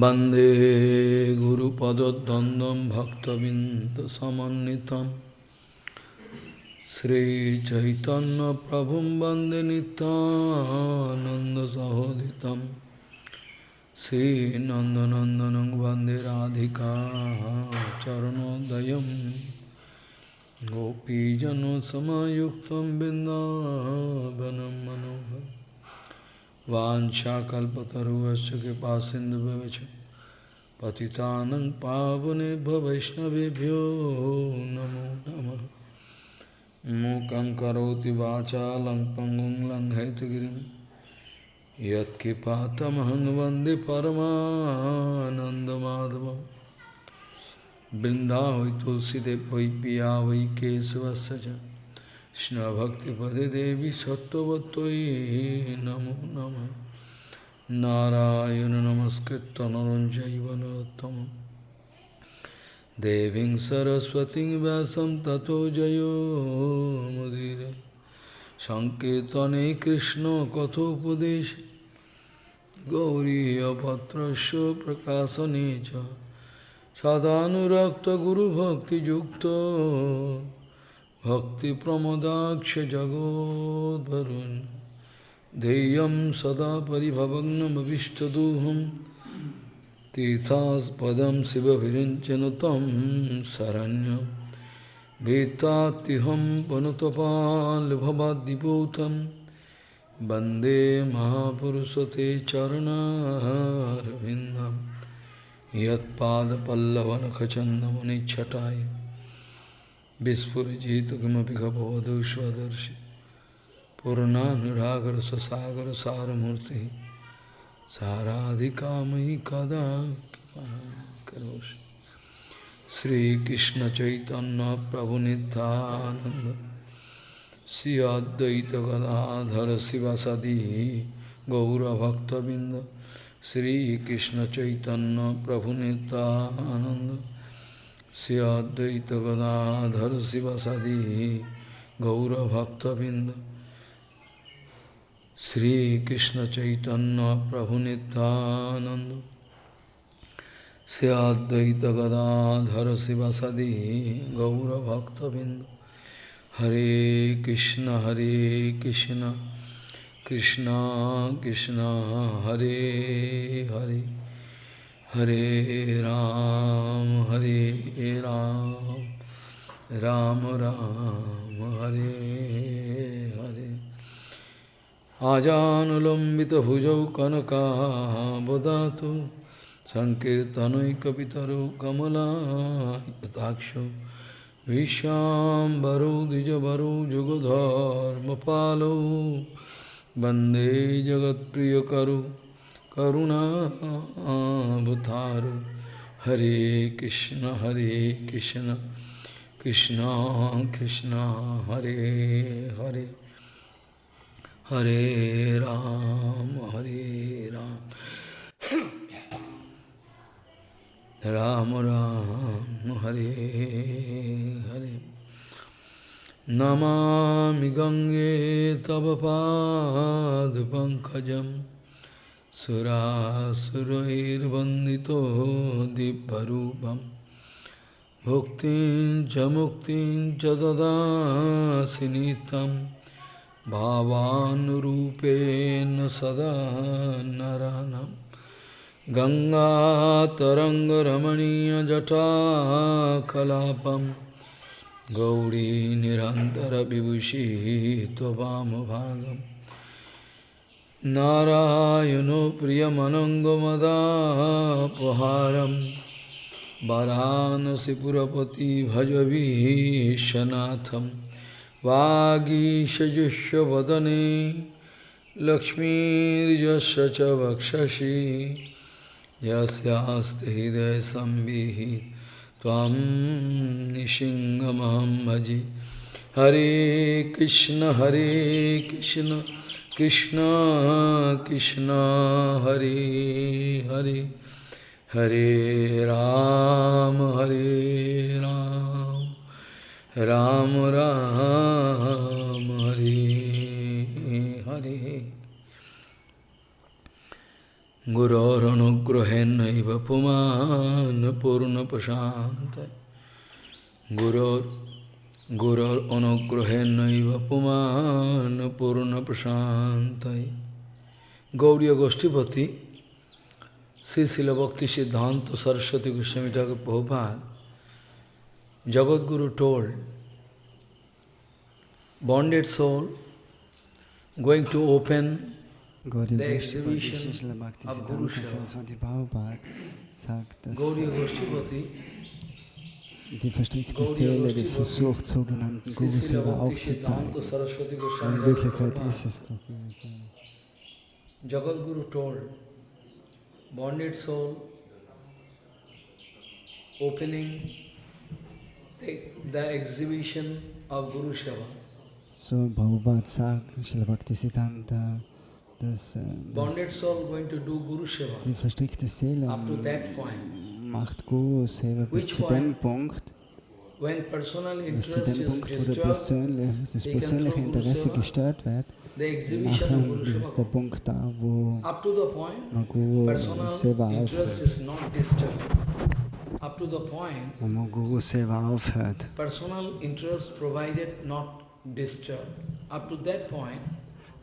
वंदे गुरुपद्वंद्वं भक्तबिंदसमन्वितं श्रीचैतन्यप्रभुं वंदे नित्यानन्दसहोदितं श्रीनन्दनन्दनं वंदे राधिका चरणोदयं गोपीजनसमायुक्तं बिन्दावनं मनोहरम् वाञ्छाकल्पतरुश्च कृपासिन्धुभ्यश्च पतितानं पावनेभ्यो वैष्णवेभ्यो नमो नमः। मूकं करोति वाचालं पङ्गुं लङ्घयितगिरिं यत्कृपातमहं वन्दे परमानन्दमाधवं। वृन्दावै तुलसीदेव वै पिया वै केशवस्य च कृष्णभक्तिपदे देवी सत्त्ववत्त्वयि नमो नमः। नारायण नमस्कृत्य नरं चैव नरोत्तमं देवीं सरस्वतीं व्यासं ततो जयो मुदीरये। संकीर्तने कृष्ण कथोपदेशे गौरीयपत्रस्य प्रकाशने च सदानुरक्त गुरुभक्तियुक्तो भक्ति प्रमोदाक्ष जगोद्वरुन् ध्येयं सदा परिभवग्नमभिष्टदोहं तीर्थास्पदं शिवविरिञ्चन तं शरण्यं भीतात्युहं पनुतपाल्भवाद्दिपूतं वन्दे महापुरुषते चरणारविन्दं यत्पादपल्लवनखचन्दमनिच्छटाय विस्फुरिजित किमपि गभवधू स्वदर्शि पूर्णानुरागर ससागर सारमूर्ति साराधिकामयि कदा करोषि। श्रीकृष्ण चैतन्य प्रभु नित्यानंद श्री अद्वैत गदाधर शिवासादि गौरभक्तबिंद श्रीकृष्ण चैतन्य प्रभु नित्यानंद श्री अद्वैत गदाधर शिवासादि गौरभक्तबिंद श्रीकृष्ण चैतन्य प्रभु नित्यानंद श्री अद्वैत गदाधर शिवासादि गौरभक्तबिंद। हरे कृष्ण कृष्ण कृष्ण हरे हरे हरे राम राम राम हरे हरे। आजानुलंबितभुजौ कनकावदातु संकीर्तनैकपितरौ कमलायताक्षौ विश्वाम्बरौ द्विजवरौ जुगधर्मपालौ वन्दे जगत्प्रियकरौ करुणावतारौ। हरे कृष्ण कृष्ण कृष्ण हरे हरे हरे राम राम राम हरे हरे। नमामि गंगे तव पादपङ्कजं सुरासुरैर्वन्दितो दिव्यरूपं भुक्तिं च मुक्तिं च ददासि नित्यं भावानुरूपेण सदा नरानं। गङ्गातरङ्गरमणीयजटाकलापं गौरी निरन्तरविभूषिः त्ववामभागं नारायणो प्रियमनङ्गमदापहारं वाराणसीपुरपति भजवीशनाथं। वागीशजुष्वदने लक्ष्मीर्यस्य च वक्षसि यस्यास्ति हृदये संविहितं त्वां निशिङ्गमहं भजे। हरे कृष्ण कृष्ण कृष्ण हरे हरे हरे राम राम राम हरे Hare. Guroranugrahenaiva puman purna prashantaya. Guror anugrahenaiva puman purna prashantaya. Gauriya Goshtipati, Sri Srila Bhakti Siddhanta Saraswati Goswami Thakur Prabhupada, Jagadguru told, bonded soul going to open the exhibition of Guru Seva. Gauriya Goshtipati, die verstrickte Seele, die versucht, sogenannten Guru Seva aufzuzeigen. In Wirklichkeit ist es Guru Seva. Jagadguru told, bonded soul opening the exhibition of Guru Seva. So Prabhupada sagt, Srila Bhaktisiddhanta, dass bonded soul going to do Guru Seva. Die verstrickte Seele up to that point. Macht Guru Seva bis zu dem Punkt, when personal bis zu interest dem is Punkt, wo disturbed, das persönliche Interesse gestört wird. Nachher ist der Punkt da, wo Guru Seva aufhört. Wo Guru Seva aufhört.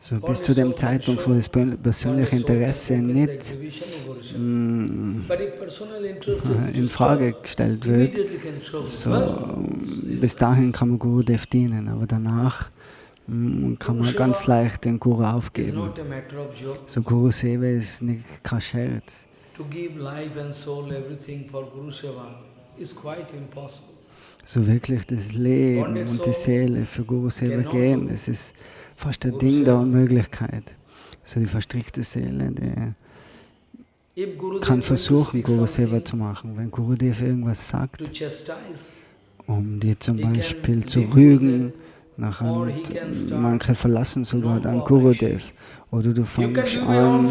So bis zu dem Zeitpunkt, wo das persönliche Interesse nicht in Frage gestellt wird, so bis dahin kann man Gurudev dienen, aber danach kann man ganz leicht den Guru aufgeben. So Guru Seva ist nicht kein Scherz. So wirklich das Leben und die Seele für Guru Seva gehen, das ist fast ein Ding der Unmöglichkeit. So die verstrickte Seele, die kann versuchen, Guru Seva zu machen. Wenn Gurudev irgendwas sagt, um die zum Beispiel zu rügen, nachher manche verlassen sogar dann Gurudev. Oder du fängst an,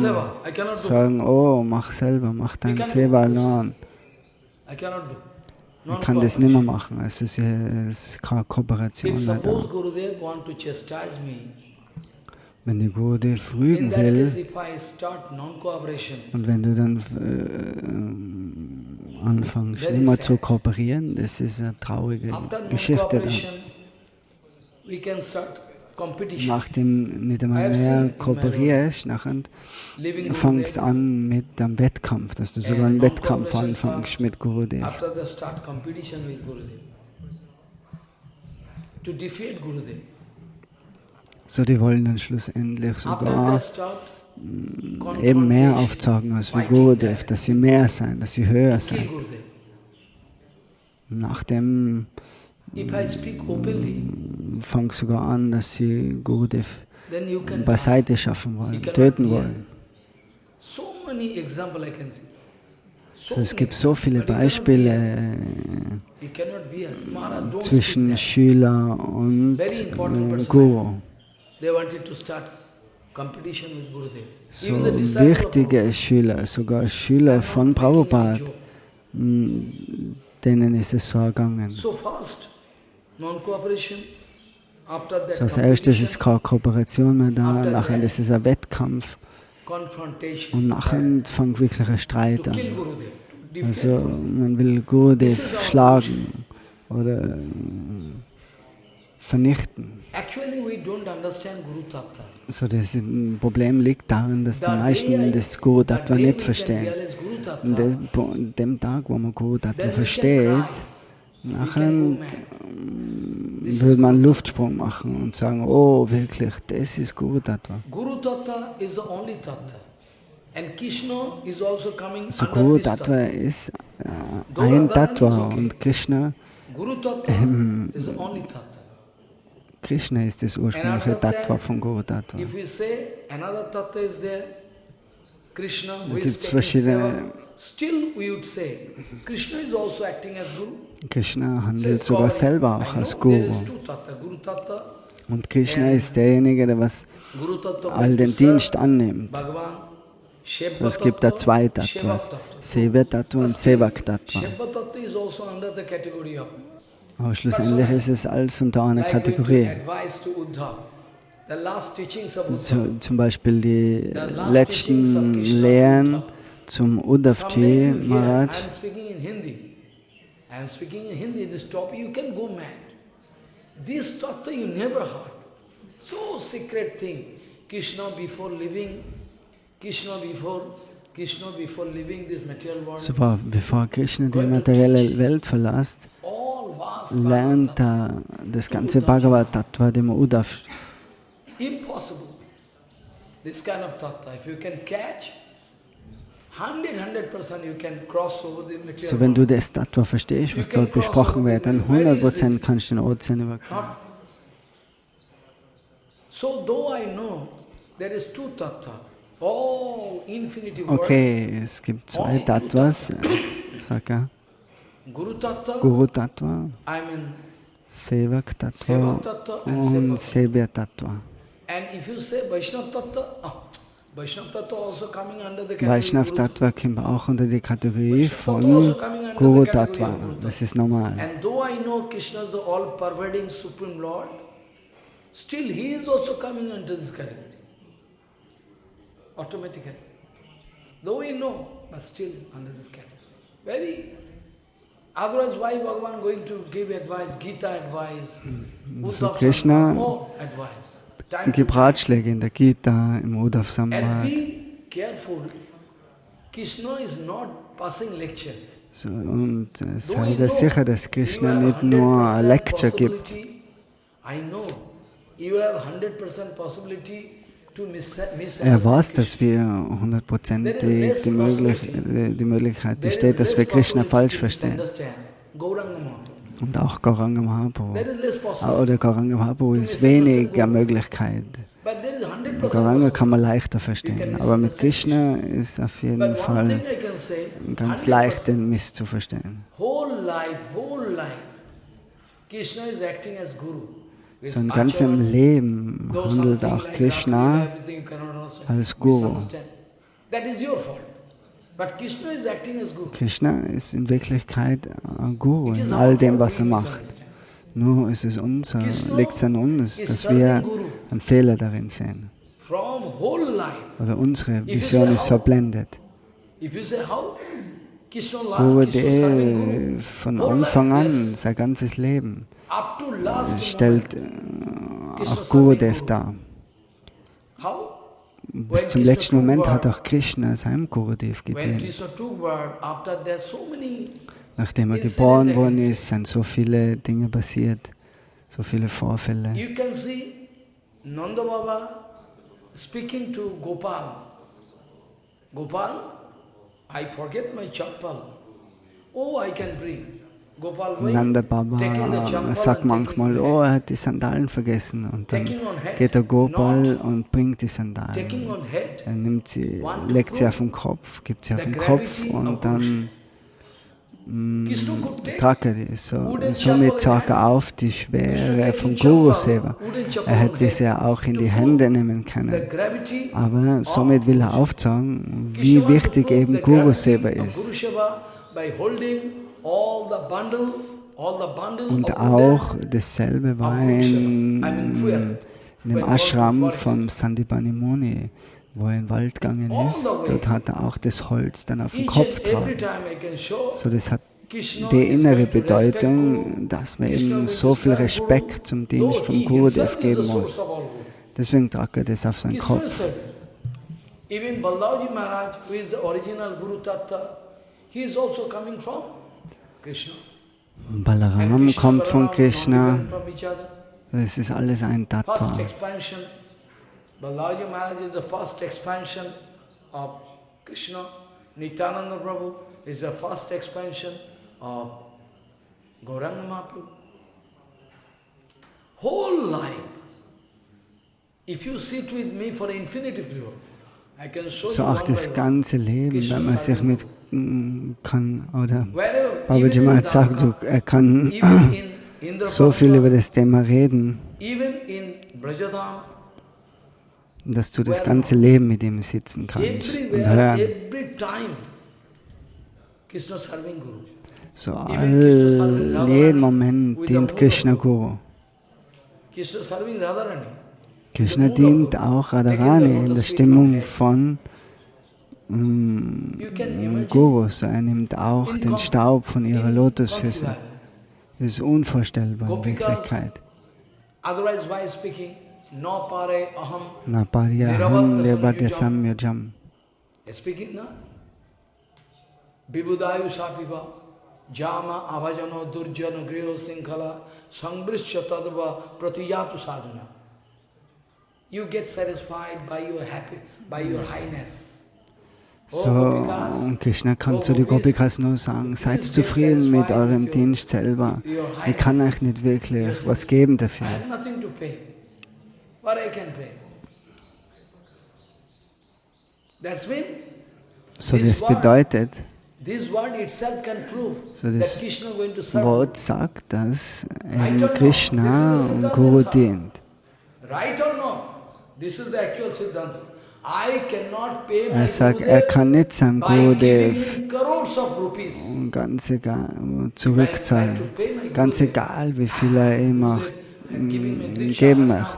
sagen, oh, mach selber, mach dein Seva allein. Ich kann das nicht mehr machen, es ist keine Kooperation mehr da. Wenn die Gurudev rügen will, und wenn du dann anfängst, nicht mehr zu kooperieren, das ist eine traurige Geschichte dann. Nachdem nicht einmal mehr kooperierst, nachher fängst du an mit dem Wettkampf, dass du sogar einen Wettkampf anfängst mit Gurudev. So, die wollen dann schlussendlich sogar eben mehr aufzeigen als wie Gurudev, dass sie mehr sein, dass sie höher sein. Nachdem fangen sogar an, dass sie Gurudev beiseite schaffen wollen, töten wollen. So, es gibt so viele Beispiele zwischen Schüler und Guru. So wichtige Schüler, sogar Schüler von Prabhupada, denen ist es so ergangen. So als erstes ist keine Kooperation mehr da, nachher ist es ein Wettkampf und nachher fängt wirklich ein Streit an. Also man will Gurudev schlagen oder vernichten. So das Problem liegt darin, dass die meisten das Guru Tattva nicht verstehen. An dem Tag, wo man Guru Tattva versteht, nachher würde man einen Luftsprung machen und sagen, oh wirklich, das ist Guru Tattva. So Guru Tattva ist ein Tattva und Krishna Krishna ist das ursprüngliche Tattva von Guru Tattva. Da gibt es verschiedene. Krishna handelt sogar selber auch als Guru. Und Krishna ist derjenige, der was all den Dienst annimmt. So, es gibt da zwei Tattvas, Seva Tattva und Sevak Tattva. Aber schlussendlich ist es alles unter einer Kategorie. Zum Beispiel die letzten Lehren zum Uddhavji Maharaj. I am speaking in Hindi, this topic you can go mad. This tattva you never heard. So secret thing. Krishna before living this material world. Super, bevor Krishna die materielle Welt verlässt, lernt er das ganze Bhagavad Tattva dem Uddhav. Impossible. This kind of tattva, if you can catch, 100% you can cross over the material. So, wenn du das Tattva verstehst, was dort besprochen wird, dann 100% kannst du den Ozean überqueren. So, though I know there is two tattva, all infinity world. Okay, es gibt zwei Tattvas, sag er. Guru Tattva, Sevak Tattva und Sebya Tattva. And if you say Vaishnav Tattva, Vaishnav Tattva also coming under the Vaishnav Tattva kommt auch unter die Kategorie von Guru Tattva. Das ist normal. And though I know Krishna is the all-pervading Supreme Lord, still he is also coming under this category. Automatically. Though we know, but still under this category. Very. Otherwise, why Bhagavan going to give advice, Gita advice, So Krishna advice? gibt Ratschläge in der Gita, im Uddhav Samvad. And be careful. Krishna is not passing lecture. So, und sei dir sicher, dass Krishna nicht nur eine Lecture gibt. I know you have 100% possibility to Er weiß, dass wir 100% die Möglichkeit besteht, dass wir Krishna falsch verstehen. Und auch Gauranga Mahaprabhu. Oder Gauranga Mahaprabhu ist weniger Möglichkeit. Gauranga kann man leichter verstehen. Aber mit Krishna ist auf jeden Fall ganz leicht, den Mist zu verstehen. Whole life, Krishna is acting as Guru. Sein ganzes Leben handelt auch Krishna als Guru. Krishna ist in Wirklichkeit ein Guru in all dem, was er macht. Nur ist es liegt es an uns, dass wir einen Fehler darin sehen. Oder unsere Vision ist verblendet. Guru von Anfang an, sein ganzes Leben, stellt auch Gurudev dar. Bis zum letzten Moment hat auch Krishna seinem Gurudev gedient. Nachdem er geboren worden ist, sind so viele Dinge passiert, so viele Vorfälle. You can see Nanda Baba speaking to Gopal. Gopal, I forget my chappal. Oh, I can bring. Nanda Baba sagt manchmal, oh, er hat die Sandalen vergessen. Und dann geht der Gopal und bringt die Sandalen. Er nimmt sie, legt sie auf den Kopf, gibt sie auf den Kopf und dann tragt er die. Somit sagt er auf die Schwere von Guru Seva. Er hätte sie ja auch in die Hände nehmen können. Aber somit will er aufzeigen, wie wichtig eben Guru Seva ist. Und auch dasselbe war in dem Ashram von Sandipani Muni, wo er in den Wald gegangen ist. Dort hat er auch das Holz dann auf den Kopf getragen. So, das hat die innere Bedeutung, dass man eben so viel Respekt zum Dienst vom Gurudev geben muss. Deswegen tragt er das auf seinen Kopf. Even Balaji Maharaj, who is the original Guru Tattva, he is also coming from Krishna. Balaram kommt von Krishna. Das ist alles ein Tattva. First expansion. Balaji Maharaj is the first expansion of Krishna. Nityananda Prabhu is the first expansion of Gauranga Mahaprabhu. Whole life. If you sit with me for infinity period, I can show you so auch das ganze Leben, wenn man sich mit kann, oder Babaji Maharaj sagt, er kann so viel über das Thema reden, dass du das ganze Leben mit ihm sitzen kannst und hören. So jeden Moment dient Krishna Guru. Krishna dient auch Radharani in der Stimmung von Gurus. Er nimmt auch den Staub von ihrer Lotusfüße. Das ist unvorstellbar in Wirklichkeit. Na paryaham nirbhadya samyajam. Vibhudayu shapiva jama avajano durjano griho sinkhala sangrishya tadva pratiyatu sadhana. You get satisfied by your highness. So, und Krishna kann zu den Gopikas nur sagen, seid zufrieden mit eurem Dienst selber. Ich kann euch nicht wirklich was geben dafür. So, das bedeutet, so das Wort sagt, dass Krishna und Guru dient. Er sagt, er kann nicht seinem Gurudev ganz egal zurückzahlen, ganz egal wie viel er ihm auch geben möchte.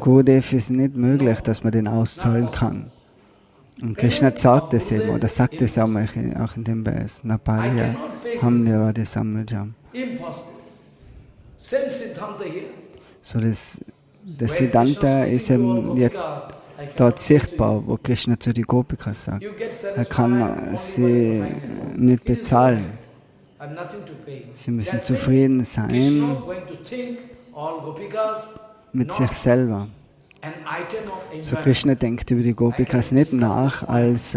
Gurudev ist nicht möglich, dass man den auszahlen kann. Und Krishna sagt es eben, oder sagt es auch in dem Vers, Naparya Hamnirvadya Samyajam. So das Siddhanta ist eben jetzt dort sichtbar, wo Krishna zu den Gopikas sagt. Er kann sie nicht bezahlen. Sie müssen zufrieden sein mit sich selber. So Krishna denkt über die Gopikas nicht nach als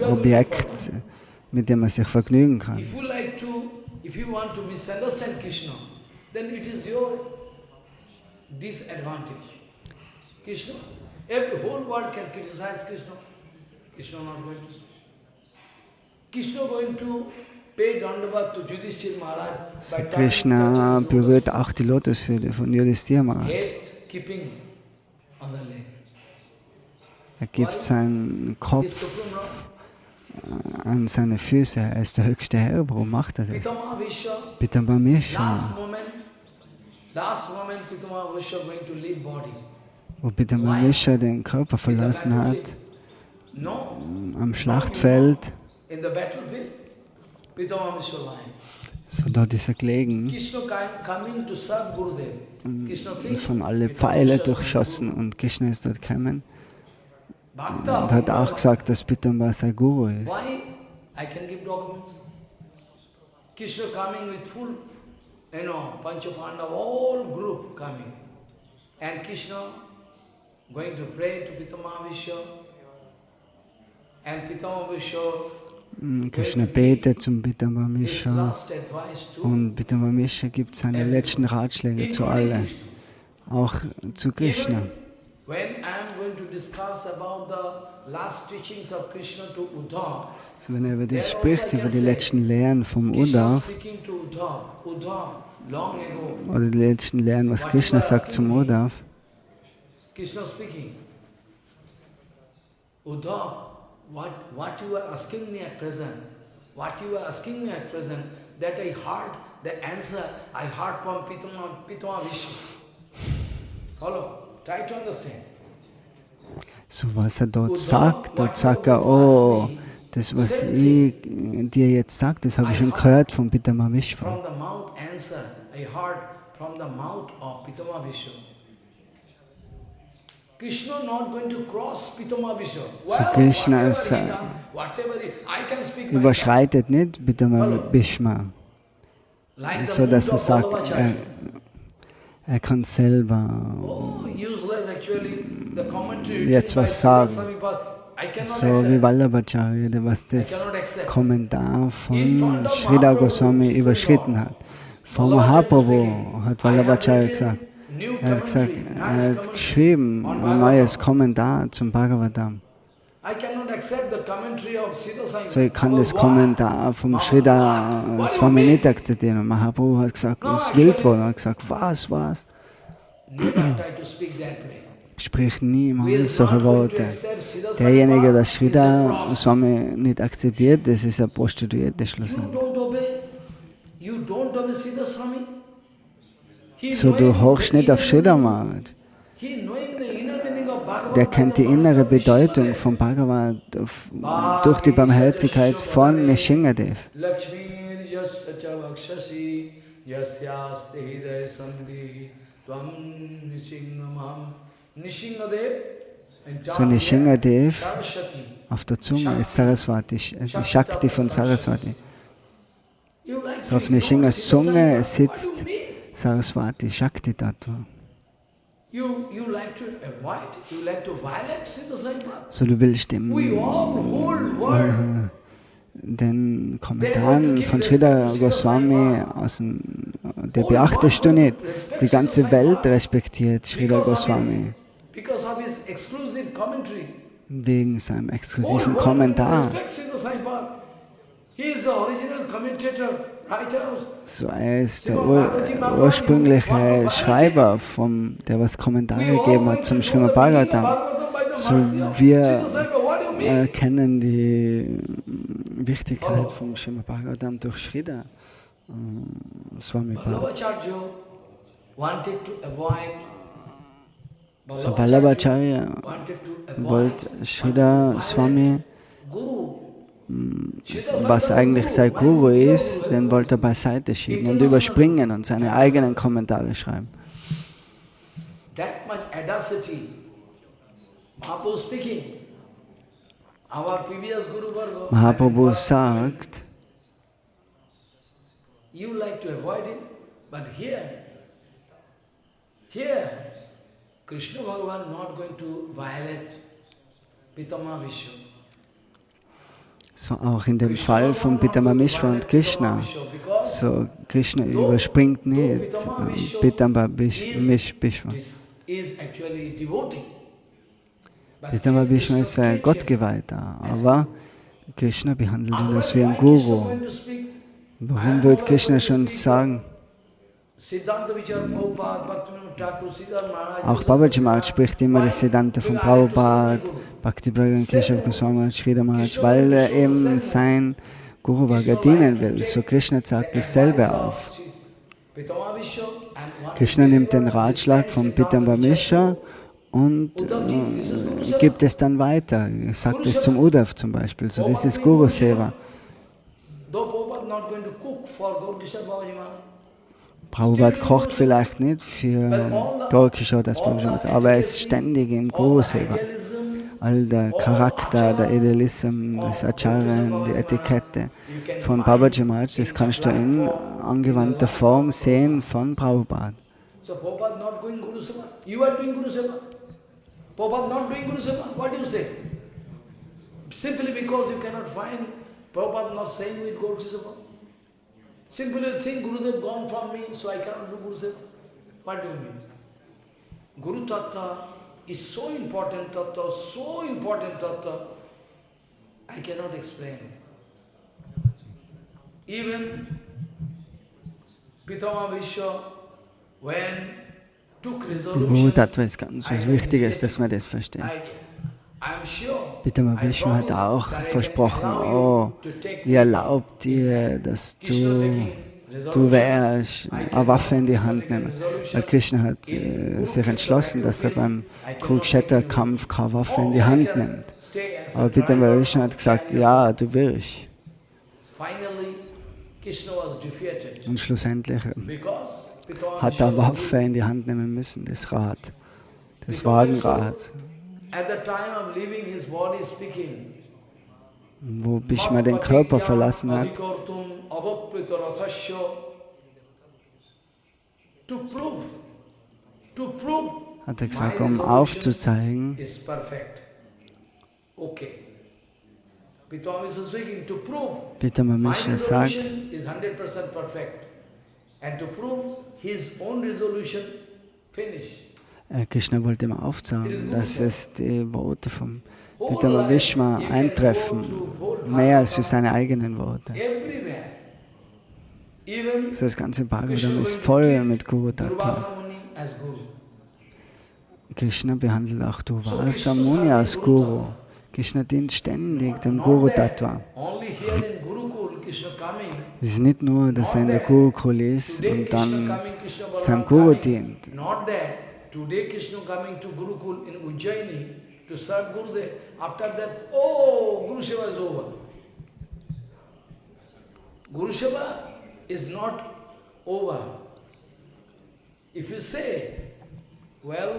Objekt, mit dem man sich vergnügen kann. If you want to misunderstand Krishna, then it is your disadvantage. Krishna, every whole world can criticize Krishna. Krishna not going to. Krishna going to pay Dandavat to Yudhishthira Maharaj. So Krishna berührt auch die Lotusfüße von Yudhishthira Maharaj. Er gibt seinen Kopf an seine Füße. Er ist der höchste Herr. Warum macht er das? Pitama Vishwa. Wo Pitama Vishwa den Körper verlassen hat, am Schlachtfeld, so dort ist er gelegen, von alle Pfeile durchschossen, und Krishna ist dort gekommen und hat auch gesagt, dass Pitamba sein Guru ist. Krishna coming with full, Panchapandava, all group coming. And Krishna going to pray to Pitama Vishwa. And Pitama Vishwa Krishna betet zum Pitama Vishwa, und Pitama Vishwa gibt seine letzten Ratschläge zu allen, auch zu Krishna. So, wenn er über das spricht, über die letzten Lehren vom Uddhav, oder die letzten Lehren, was Krishna sagt zum Uddhav, Krishna speaking, Uddhav, what you are asking me at present, that I heard the answer, I heard from Pitama Vishwa. Follow? Try to understand. So was er dort sagt er, oh, das, was ich dir jetzt sage, das habe ich schon gehört von Pitama Vishwa. From the mouth answer, I heard from the mouth of Pitama Vishwa. Krishna not going to cross Pitama Vishwa. So Krishna überschreitet nicht Pitama Vishwa, so dass er sagt, er kann selber jetzt was sagen. So wie Vallabhacharya, was das Kommentar von Sridhar Goswami überschritten hat. Von Mahaprabhu hat Vallabhacharya gesagt. Er hat geschrieben, ein neues Kommentar zum Bhagavatam. So, ich kann das Kommentar vom Sridhar Swami nicht akzeptieren. Und Mahaprabhu hat gesagt, es ist wild worden. Er hat gesagt, was? Sprich niemals solche Worte. Derjenige, der Sridhar Swami nicht akzeptiert, das ist ein Prostituierte schlussendlich. So, du horchst nicht auf Sridhar Maharaj. Der kennt die innere Bedeutung von Bhagavad durch die Barmherzigkeit von Nishingadev. So Nishingadev auf der Zunge ist Saraswati, die Shakti von Saraswati. So auf Nishingas Zunge sitzt Saraswati, Shakti Tattva. So du willst den Kommentaren von Sridhar Goswami der beachtest du nicht. Die ganze Welt respektiert Sridhar Goswami wegen seinem exklusiven Kommentar. So, er ist der ursprüngliche Schreiber, der was Kommentare gegeben hat zum Srimad Bhagavatam. So, wir erkennen die Wichtigkeit vom Srimad Bhagavatam durch Sridhar Swami Prabhupada. So, Vallabhacharya wollte Sridhar Swami, was eigentlich sein Guru ist, den wollte er beiseite schieben und überspringen und seine eigenen Kommentare schreiben. Mahaprabhu sagt, you like to avoid him, but here Krishna Bhagavan not going to violate Pitama Vishnu. So auch in dem Fall von Pitama Vishnu und Krishna. So Krishna überspringt nicht Pitama Vishnu. Pitama Vishnu ist ein Gottgeweihter, aber Krishna behandelt ihn als wie ein Guru. Warum wird Krishna schon sagen? Auch Babaji Maharaj spricht immer das Siddhanta von Prabhupada, Bhakti Pragan Keshav Goswami, Sridhar Maharaj, weil er eben sein Guru Varga dienen will. So Krishna sagt dasselbe auf. Krishna nimmt den Ratschlag von Pitama Vishnu und gibt es dann weiter, sagt es zum Uddhav zum Beispiel. So, das ist Guru Seva. Prabhupada kocht vielleicht nicht für Gaur-Kishore Das Babaji Maharaj, aber er ist ständig im Guru Seva. All der Charakter, der Idealism, das Acharya, die Etikette von Babaji Maharaj, das kannst du in angewandter Form sehen von Prabhupada. So Prabhupada not doing Guru Seva. You are doing Guru Seva. Prabhupada not doing Guru Seva. What do you say? Simply because you cannot find Prabhupada not saying with Guru Seva. Simply you think Gurudev gone from me, so I cannot do Guru Seva. What do you mean? Guru Tattva is so important Tattva, I cannot explain. Even Pitama Vishnu, when took resolution, Guru Tattva ist ganz was Wichtiges, dass man das versteht. Pitama Vishnu hat auch versprochen, oh, ich erlaube dir, dass du wirst eine Waffe in die Hand nehmen. Weil Krishna hat sich entschlossen, dass er beim Kurukshetra-Kampf keine Waffe in die Hand nimmt. Aber Pitama Vishnu hat gesagt, ja, du wirst. Und schlussendlich hat er eine Waffe in die Hand nehmen müssen, das Rad, das Wagenrad. Wo Bhishma den Körper verlassen hat, hat er gesagt, um aufzuzeigen, Pitama Vishnu sagt, Krishna wollte immer aufzeigen, dass es die Worte von Pitama Vishnu eintreffen, mehr als für seine eigenen Worte. Das ganze Bhagavatam ist voll mit Guru Tattva. Krishna behandelt auch Durvasa Muni als Guru. Krishna dient ständig dem Guru Tattva. Es ist nicht nur, dass er in der Gurukul ist und dann seinem Guru dient. Not that. Today Krishna coming to Gurukul in Ujjaini to serve Gurudev. After that, oh, Guru Seva is over. Guru Seva is not over. If you say, well,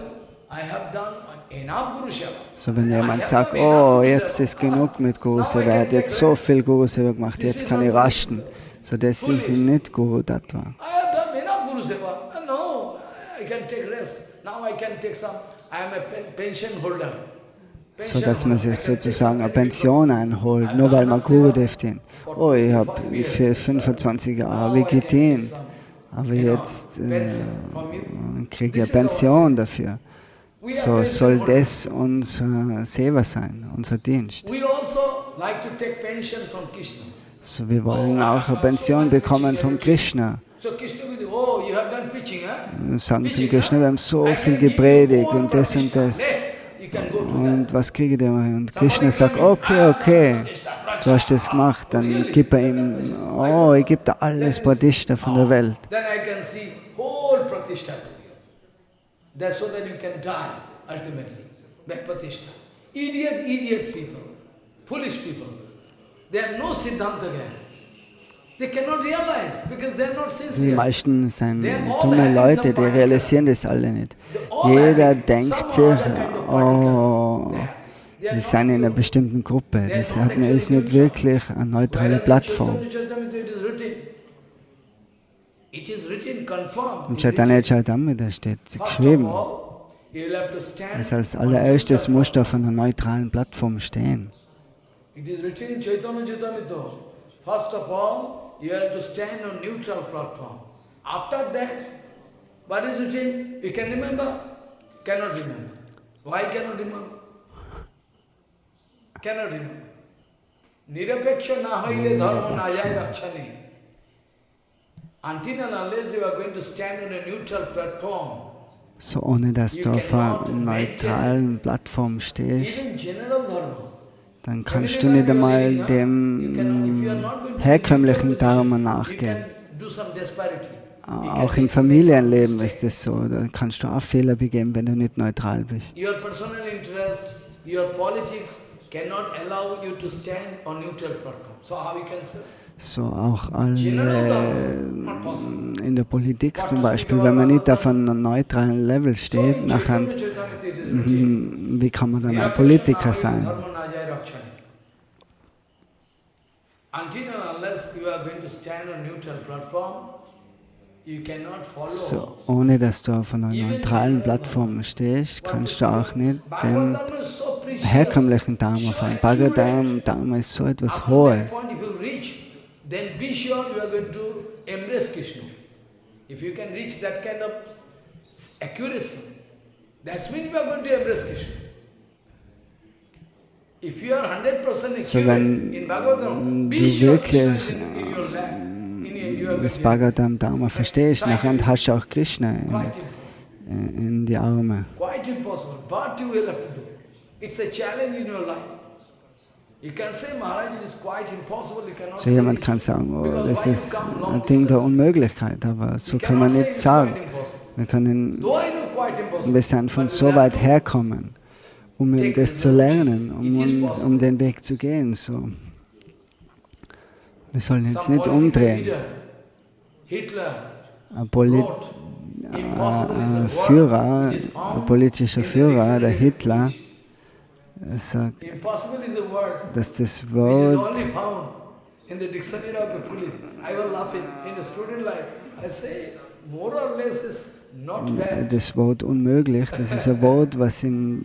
I have done enough Guru Seva. So wenn jemand sagt, oh, jetzt ist genug mit Guru Seva, er hat jetzt so viel Guru Seva gemacht, jetzt kann ich rasten. So das ist nicht Guru Tattva. I have done enough Guru Seva. No, I can take rest. Now I can take some, I am a pension holder. So dass man sich sozusagen eine Pension einholt, nur weil man Gurudev dient. Oh, ich habe für 25 Jahre gedient, aber jetzt kriege ich eine Pension dafür. So soll das unser Seva sein, unser Dienst. So wir wollen auch eine Pension bekommen von Krishna. Sagen zum Krishna, wir haben so viel gepredigt und das. Und was kriege ich denn? Und Krishna sagt, okay, du hast das gemacht, dann gib er ihm, oh, ich gebe dir alles Pratishta von der Welt. That's so that you can die ultimately. That Pratishta. Idiot people, foolish people. They have no Siddhanta again. They cannot realize because they are not Die sincere. meisten sind dumme Leute, die realisieren das alle nicht. Jeder denkt sich, oh, die sind in einer bestimmten Gruppe. Das ist nicht wirklich eine neutrale Plattform. Im Chaitanya Charitamrita steht geschrieben, dass als allererstes musst du auf einer neutralen Plattform stehen. First of all, you have to stand on neutral platform. After that, what is written? You can remember? Cannot remember. Why cannot remember? Cannot remember. Nirapeksha na hoile dharma na jai rakshane. Until and unless you are going to stand on a neutral platform, So ohne dass du auf einer neutralen Plattform stehst, even general dharma, dann kannst du nicht einmal dem herkömmlichen Dharma nachgehen. Auch im Familienleben ist es so, da kannst du auch Fehler begehen, wenn du nicht neutral bist. Your personal interest, your politics cannot allow you to stand on neutral platform. So how you can say? So auch alle in der Politik zum Beispiel, wenn man nicht auf einem neutralen Level steht, nachher, wie kann man dann ein Politiker sein? So, ohne dass du auf einer neutralen Plattform stehst, kannst du auch nicht dem herkömmlichen Dharma folgen. Bhagavad Dharma ist so etwas Hohes. Then be sure you are going to embrace Krishna. If you can reach that kind of accuracy, that means you are going to embrace Krishna. If you are 100% accurate in Bhagavatam, be sure Krishna is in your lap. Das Bhagavatam Dharma verstehst, nachher hast du auch Krishna in die Arme. Quite impossible, but you will have to do it. It's a challenge in your life. So jemand kann sagen, oh, das ist ein Ding der Unmöglichkeit, aber so kann man nicht sagen. Wir sind von so weit herkommen, um das zu lernen, um den Weg zu gehen. So. Wir sollen jetzt nicht umdrehen. Ein politischer Führer, der Hitler, sagt, dass das Wort unmöglich, das ist ein Wort, was im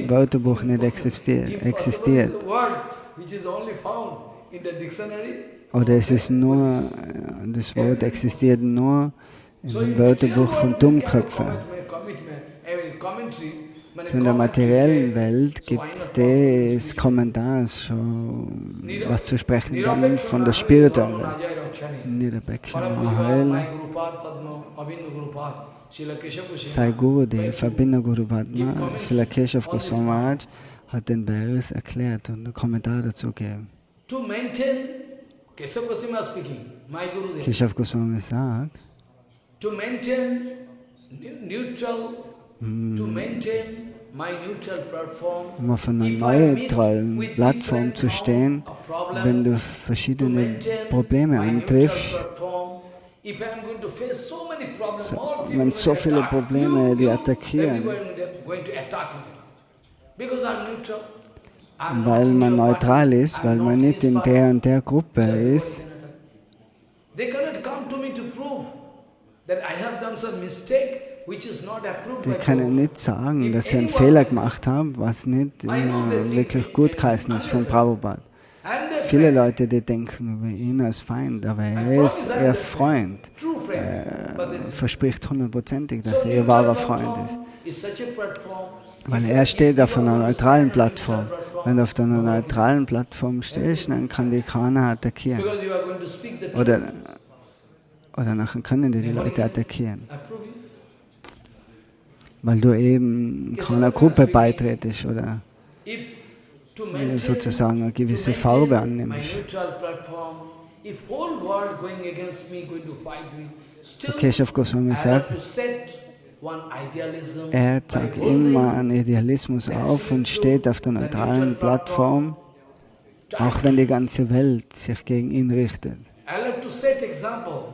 Wörterbuch nicht existiert. Oder es ist nur, das Wort existiert nur im Wörterbuch von Dummköpfen. So in der materiellen Welt gibt es das Kommentar, so, was zu sprechen dann von der spirituellen Welt. Nirapeksha Mahail, Sai Gurudev, Abhinna Guru Padma, Srila Keshav Goswami Maharaj hat den Vers erklärt und einen Kommentar dazu gegeben. Keshav Goswami was speaking, my Guru there. Keshav Goswami sagt, To maintain neutral, to maintain my neutral platform, um auf einer if I meet neutralen with Plattform different zu stehen, a problem, wenn du to verschiedene maintain Probleme my neutral antriffst, platform, if I am going to face so many problems, So- all people wenn will so viele attack. Probleme die attackieren, everybody going to attack me. Because I'm neutral. I'm not weil in man your neutral party. ist, I'm weil not man nicht his in party. der und der Gruppe So everybody ist, can attack. They cannot come to me to prove that I have done some mistake which is not approved die by können Prabhupada. nicht sagen, If dass sie einen anyone- Fehler gemacht haben, was nicht wirklich gut geheißen ist von Prabhupada. And their Viele friend, Leute, die denken über ihn als Feind, aber I er promise ist I'm ihr their Freund. true friend. But they- Verspricht hundertprozentig, So dass er ihr neutral wahrer Freund ist. platform is such a platform. Weil If- er if steht auf people einer want to neutralen stand on a Plattform. neutral platform, Wenn du auf einer nobody can- neutralen Plattform stehst, dann kann die keiner attackieren. Because you are going to speak the truth. Oder nachher können die Leute attackieren. Approve you? Weil du eben keiner Gruppe beitrittst oder If to maintain, sozusagen eine gewisse to Farbe maintain my annimmst. neutral platform, if whole world going against me, going to fight me, still Keshav Goswami I sagt, have to set one idealism er by zeigt holding immer einen Idealismus auf und steht auf der neutralen Plattform, auch wenn die ganze Welt sich gegen ihn richtet. I have to set example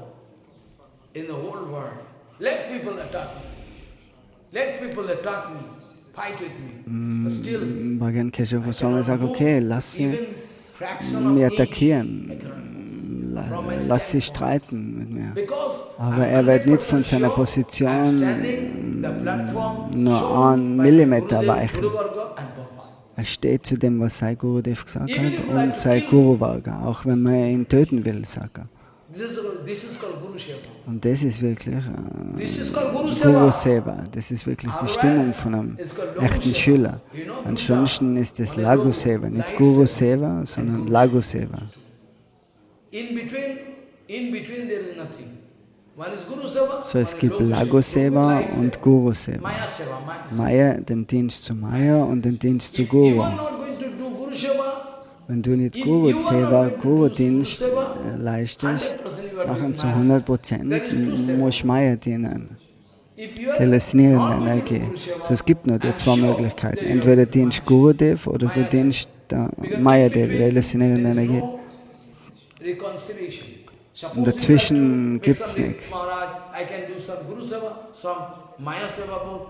in the whole world. Let people attack me. Let people attack me, fight with me. But still, Bhagan Keshav I Goswami cannot sagt, move okay, lass sie even fraction of mich inch. attackieren, I cannot. From my lass sie standpoint. streiten mit mir. Because Aber I'm er wird nicht 100% von seiner sure Position I'm standing the platform nur shown einen by Millimeter Gurudev, weichen. Guru Varga and Prabhupada. Er steht zu dem, was Sai Gurudev gesagt Even if hat you like und to Sai kill Guru Varga, auch wenn man ihn töten will, sagt er. This is called Guru Seva. Und das ist wirklich This is called Guru Guru Seva. Seva. Das ist wirklich die Otherwise, Stimmung von einem it's called Lagu echten Seva. Schüler. You know, Ansonsten ist es only Lagu Lagu, Seva, nicht light Guru Seva. Seva, sondern Lagu Seva. In between there is nothing. One is Guru Seva, So, es one is gibt Lagu Lagu Seva, Seva light und Seva. Guru Seva. Maya Seva, Maya Seva. Maya, den Dienst zu Maya und den Dienst zu If you Guru. are not going to do Guru Seva, Wenn du nicht if Guru you are not Seva, going to do Guru-Dienst Guru Seva, leistest, 100% you are machen doing zu Maya 100% There is true Seva. musst Maya dienen. If you are Die halluzinierende not going to do Energie. Guru Seva, Also es gibt nur die I'm zwei sure Möglichkeiten. that you Entweder are doing dienst Maya Gurudev oder du Maya dienst der Because in Maya Devi, between, die halluzinierende there is Energie. no reconciliation. Suppose Und you dazwischen like to make gibt's something, nichts. Maharaj, I can do some Guru Seva, some Maya Seva both.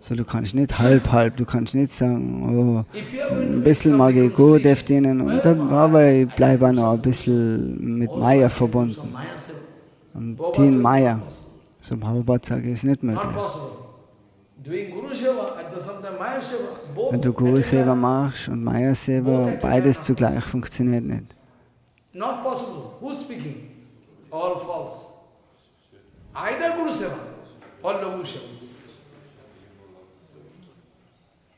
So, du kannst nicht halb, du kannst nicht sagen, oh, If you are going to ein make bisschen some mag ich Gurudev reconciliation, dienen, und well, dann, aber ich bleibe auch noch ein bisschen mit also Maya I can do verbunden. some Maya Seva. Und Both dien are Maya. not possible. So, Prabhupada sagt, ist nicht möglich. Not possible. Doing Guru Seva at the same time Maya Seva, both Wenn du at Guru a Seva time. machst und Maya Seva, beides zugleich funktioniert nicht. Not possible. Who's speaking? All false. Either Guru Seva or Lagu Seva.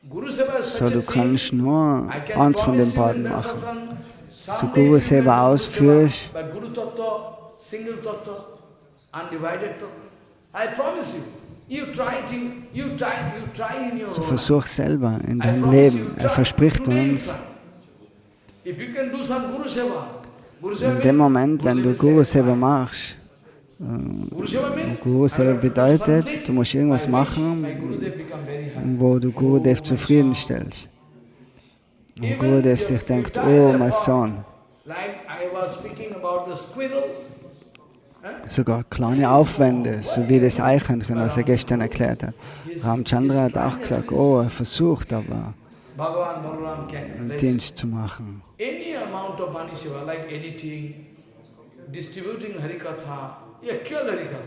Guru Seva is So, such du a thing. kannst nur I can eins von den promise you beiden in machen. Vyasasana, du someday Guru if you Seva can do Guru ausführst, Seva, but Guru Tattva, single Tattva, undivided Tattva. I promise you, you try in your So own versuch selber in life. I deinem promise Leben. you, Er try. verspricht Today you uns, try. If you can do some Guru Seva, Guru Seva in dem means Moment, wenn du Guru Guru will Seva satisfy. machst, Guru Seva means Guru I Seva have to do bedeutet, something du musst irgendwas by which my machen, Gurudev become very happy. wo du Gurudev Oh, my zufriedenstellst. Und Even Gurudev if sich you denkt, tie oh, the mein frog, Sohn. Like I was speaking about the squirrel. Sogar kleine Aufwände, so wie das Eichhörnchen, was er gestern erklärt hat. Ramchandra hat auch gesagt, oh, er versucht aber, Bhagavan Balaram can einen bless Dienst zu machen. any amount of Bani Seva, like editing, distributing Harikatha, actual Harikatha.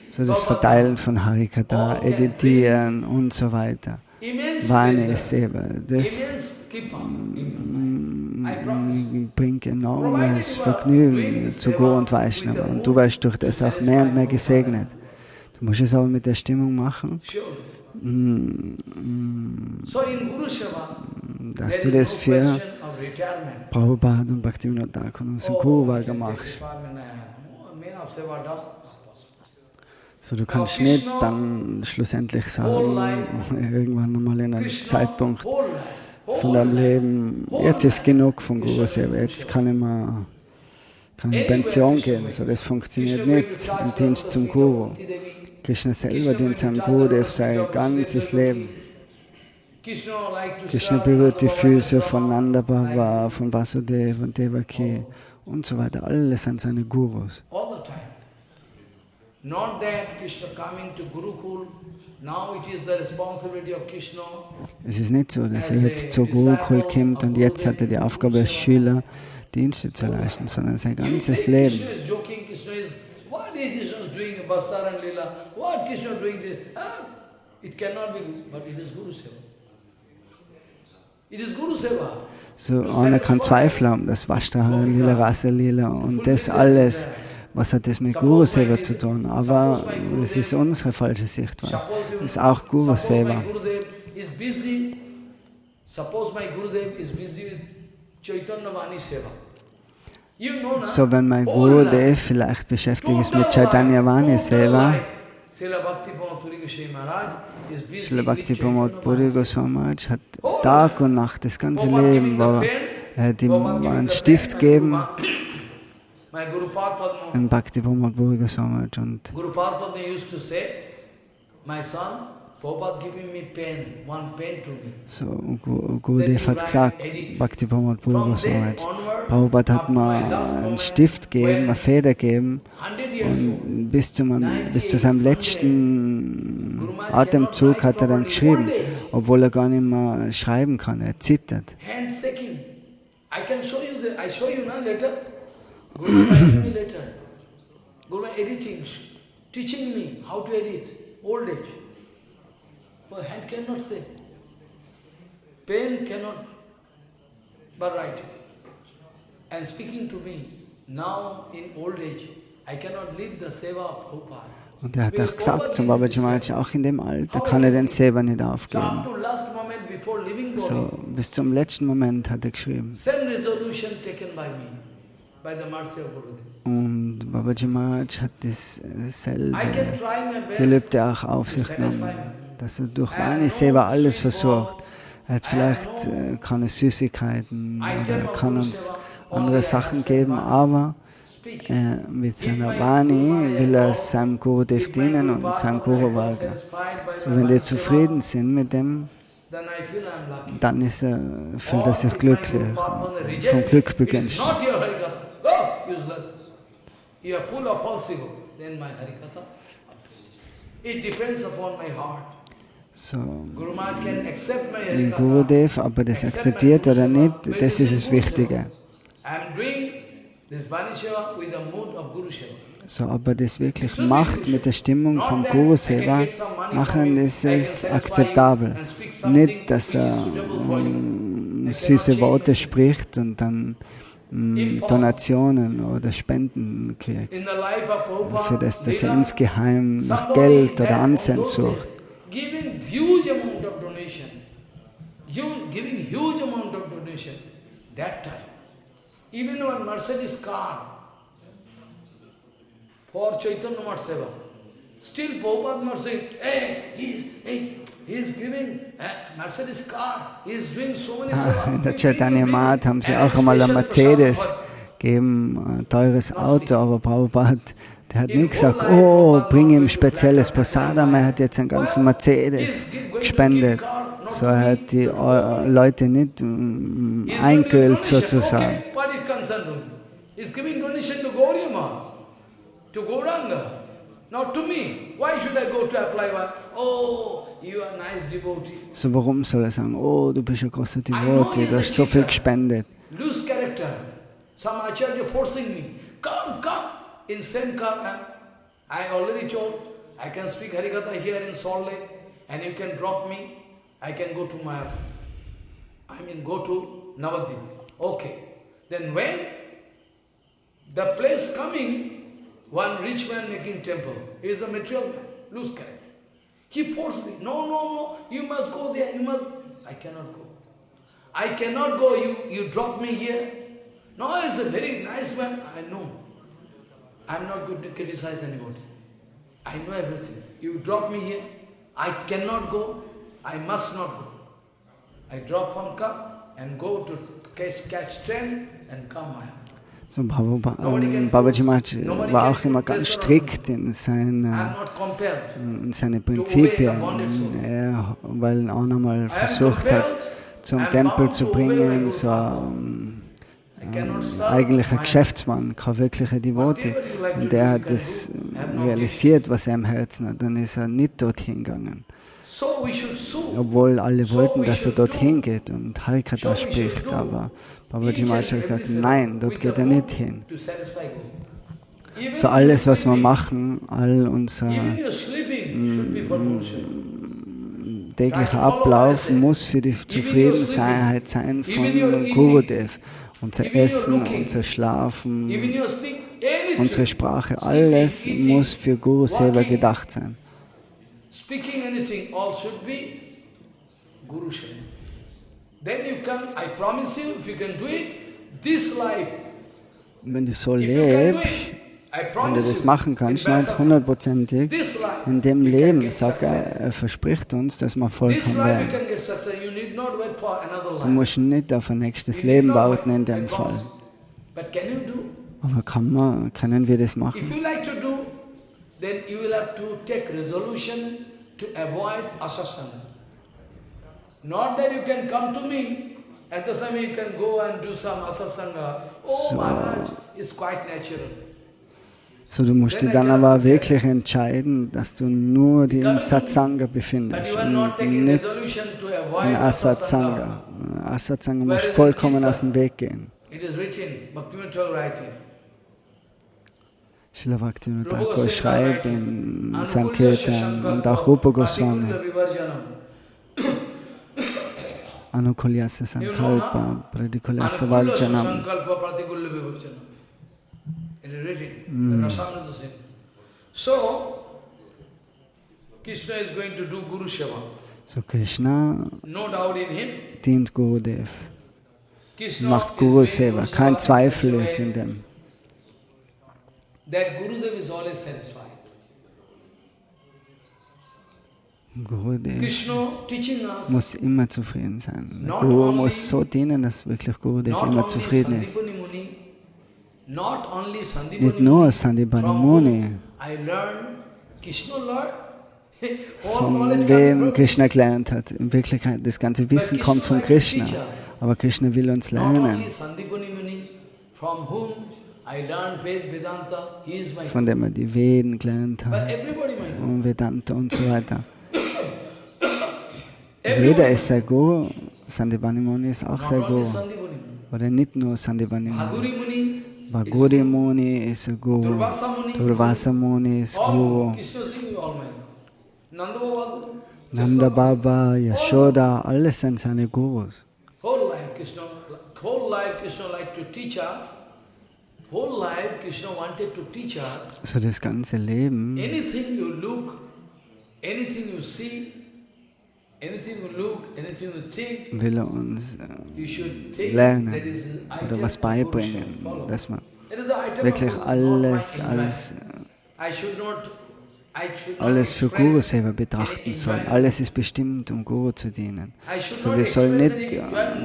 So das Verteilen von Harikatha, Editieren und so weiter. Immense Vani pleasure, Seva, das immense kripa. I promise. bringt enormes Vergnügen zu Guru und Vaishnava. Und du wirst durch das auch mehr und mehr gesegnet. Du musst es aber mit der Stimmung machen, Sure. mm, So in Guru Seva, dass there du is das no für question of retirement. Prabhupada und Bhaktivinoda Thakur und unseren Guru Varga machst. Seva done. So, du kannst nicht dann schlussendlich sagen, irgendwann einmal in einem Krishna, Zeitpunkt, whole life. von deinem Leben, jetzt ist genug von Guru Seva, jetzt kann ich in Pension gehen. So, das funktioniert nicht im Dienst zum Guru. Krishna selber dient seinem Gurudev sein ganzes Leben. Krishna berührt die Füße von Nanda Baba, von Vasudev und Devaki und so weiter. Alle sind seine Gurus. Not that Krishna coming to Gurukul, now it is the responsibility of Krishna. Es ist nicht so, dass er jetzt zu Gurukul kommt und jetzt hat er die Aufgabe als Schüler Dienste zu leisten, sondern sein ganzes Leben. Krishna is joking, Krishna is, what is Krishna doing, Bastaran Lila, what Krishna doing this? It cannot be, but it is Guru Seva. It is Guru Seva. So, einer kann Zweifel haben, das Vashtaran Lila, Rasa Lila und das alles. Was hat das mit Guru Seva zu tun? Aber das ist unsere falsche Sichtweise. Das ist auch Guru Seva. So, wenn mein Gurudev vielleicht beschäftigt ist mit Chaitanya Vani Seva, Srila Bhakti Pramod Puri Goswami Maharaj hat Tag und Nacht das ganze Leben, er hat ihm einen Stift gegeben, in Bhakti Pramod Puri Goswami Maharaj und Guru Padma used to say, my son, Prabhupada giving me pen, one pen to me. So, Gurudev hat gesagt, Bhakti Pramod Puri Goswami Maharaj, Prabhupada hat mir einen Stift gegeben, eine Feder gegeben und bis zu seinem letzten Atemzug hat er dann geschrieben, obwohl er gar nicht mehr schreiben kann, er zittert. Handshaking. I can show you now later. Guru writing me later. Guru editing, teaching me how to edit, old age. But hand cannot say. Pen cannot, but writing. And speaking to me, now in old age, I cannot leave the seva of Prabhupada. Und er hat auch gesagt zum Babaji Maharaj, auch in dem Alter kann er den Seva nicht aufgeben. So, bis zum letzten Moment hat er geschrieben. Und Babaji Maharaj hat dasselbe Gelübde auch auf sich genommen, dass er durch Vani Seva alles versucht. Er hat vielleicht keine Süßigkeiten oder kann uns andere Sachen geben, aber mit seiner Vani will er seinem Gurudev dienen und seinem Guru folgen. So, wenn die zufrieden sind mit dem, dann fühlt er sich glücklich, vom Glück begünstigt. So, Gurudev, aber das akzeptiert oder nicht, das ist das Wichtige. So, aber das wirklich macht mit der Stimmung vom Guru Seva, machen ist es akzeptabel. Nicht, dass er süße Worte spricht und dann Donationen oder Spenden kriegt, für das, dass er insgeheim nach Geld oder Ansehen sucht. Giving huge amount of donation, that time. Even one Mercedes car for Chaitanya Math Seva. Still Prabhupada Maharaj saying, he's giving a Mercedes car, he's doing so many seva. In der Chaitanya Math haben sie auch einmal ein Mercedes gegeben, ein teures Auto, aber Prabhupada, der hat nicht gesagt, oh, bring ihm spezielles Prasadam, er hat jetzt einen ganzen Mercedes gespendet. So, er hat die Leute nicht eingeölt sozusagen. He's giving donation to Gauriya, to Gauranga, not to me. Why should I go to apply one? Oh, you are a nice devotee. So, warum soll er sagen, oh, du bist ein großer Devotee, du hast so viel gespendet. Loose character. Some acharya forcing me. Come. In same car. I already told, I can speak Harikatha here in Salt Lake, and you can drop me. I can go to go to Navadvip. Okay. Then when the place coming, one rich man making temple, he is a material man, loose character. He forced me, no, you must go there, I cannot go. I cannot go, you drop me here. No, he's a very nice man, I know. I'm not going to criticize anybody. I know everything. You drop me here, I cannot go, I must not go. I drop from cup and go to catch train and come back. So Babaji Maharaj war auch immer ganz strikt in seine Prinzipien, weil er auch nochmal versucht hat, zum Tempel zu bringen, so eigentlich ein Geschäftsmann, kein wirklicher Devotee. Und der hat das realisiert, was er im Herzen hat, dann ist er nicht dorthin gegangen. Obwohl alle wollten, dass er dorthin geht und Harikatha spricht, aber Babaji Maharaj hat gesagt, nein, dort geht er nicht hin. So alles, was wir machen, all unser täglicher Ablauf muss für die Zufriedenheit sein von Gurudev. Unser Essen, unser Schlafen, unsere Sprache, alles muss für Guru Seva gedacht sein. Speaking anything, all should be Guru Seva. Then you can, I promise you, if you can do it, this life. Wenn du so lebst, wenn du das machen kannst, 100%ig, in dem Leben, sagt er verspricht uns, dass wir vollkommen werden. Du musst nicht auf ein nächstes Leben warten in dem Fall. Aber können wir das machen? Then you will have to take resolution to avoid asasana. Not that you can come to me, at the same you can go and do some asasanga. Oh, Maharaj, it's quite natural. So, du musst dich dann aber wirklich entscheiden, dass du nur dich in Satsanga befindest und nicht in Asatsanga. Asatsanga muss vollkommen aus dem Weg gehen. Srila Bhaktivinoda Thakur schreibt in Sankirtan und auch Rupa Goswami, Anukulyasya Sankalpa, Pradikulyasya Varjanam. So, Krishna is going to do Guru Seva. So Krishna No doubt in him. dient Gurudev, macht Guru Seva, kein Zweifel ist in dem. That Gurudev is always satisfied. Gurudev teaching us, muss immer zufrieden sein. Der Guru muss so dienen, dass wirklich Gurudev immer zufrieden ist. Nicht nur Sandipani Muni, von wem Krishna gelernt hat. In Wirklichkeit, das ganze Wissen kommt von Krishna. Aber Krishna will uns lernen. Von dem er die Veden gelernt hat und Vedanta und so weiter. Jeder ist sehr Guru, Sandipani Muni ist auch sehr Guru. Oder nicht nur Sandipani Muni. Bhaguri Muni ist ein Guru, Durvasa Muni ist Guru, Nanda Baba, Yashoda, alles sind seine Gurus. Whole life Krishna liked to teach us. Whole life Krishna wanted to teach us. So das ganze Leben. Anything you look, anything you see, anything you look, anything you think, will er uns lernen oder was beibringen, dass man wirklich alles für Guru Seva betrachten soll. Alles ist bestimmt, um Guru zu dienen. So wir sollen nicht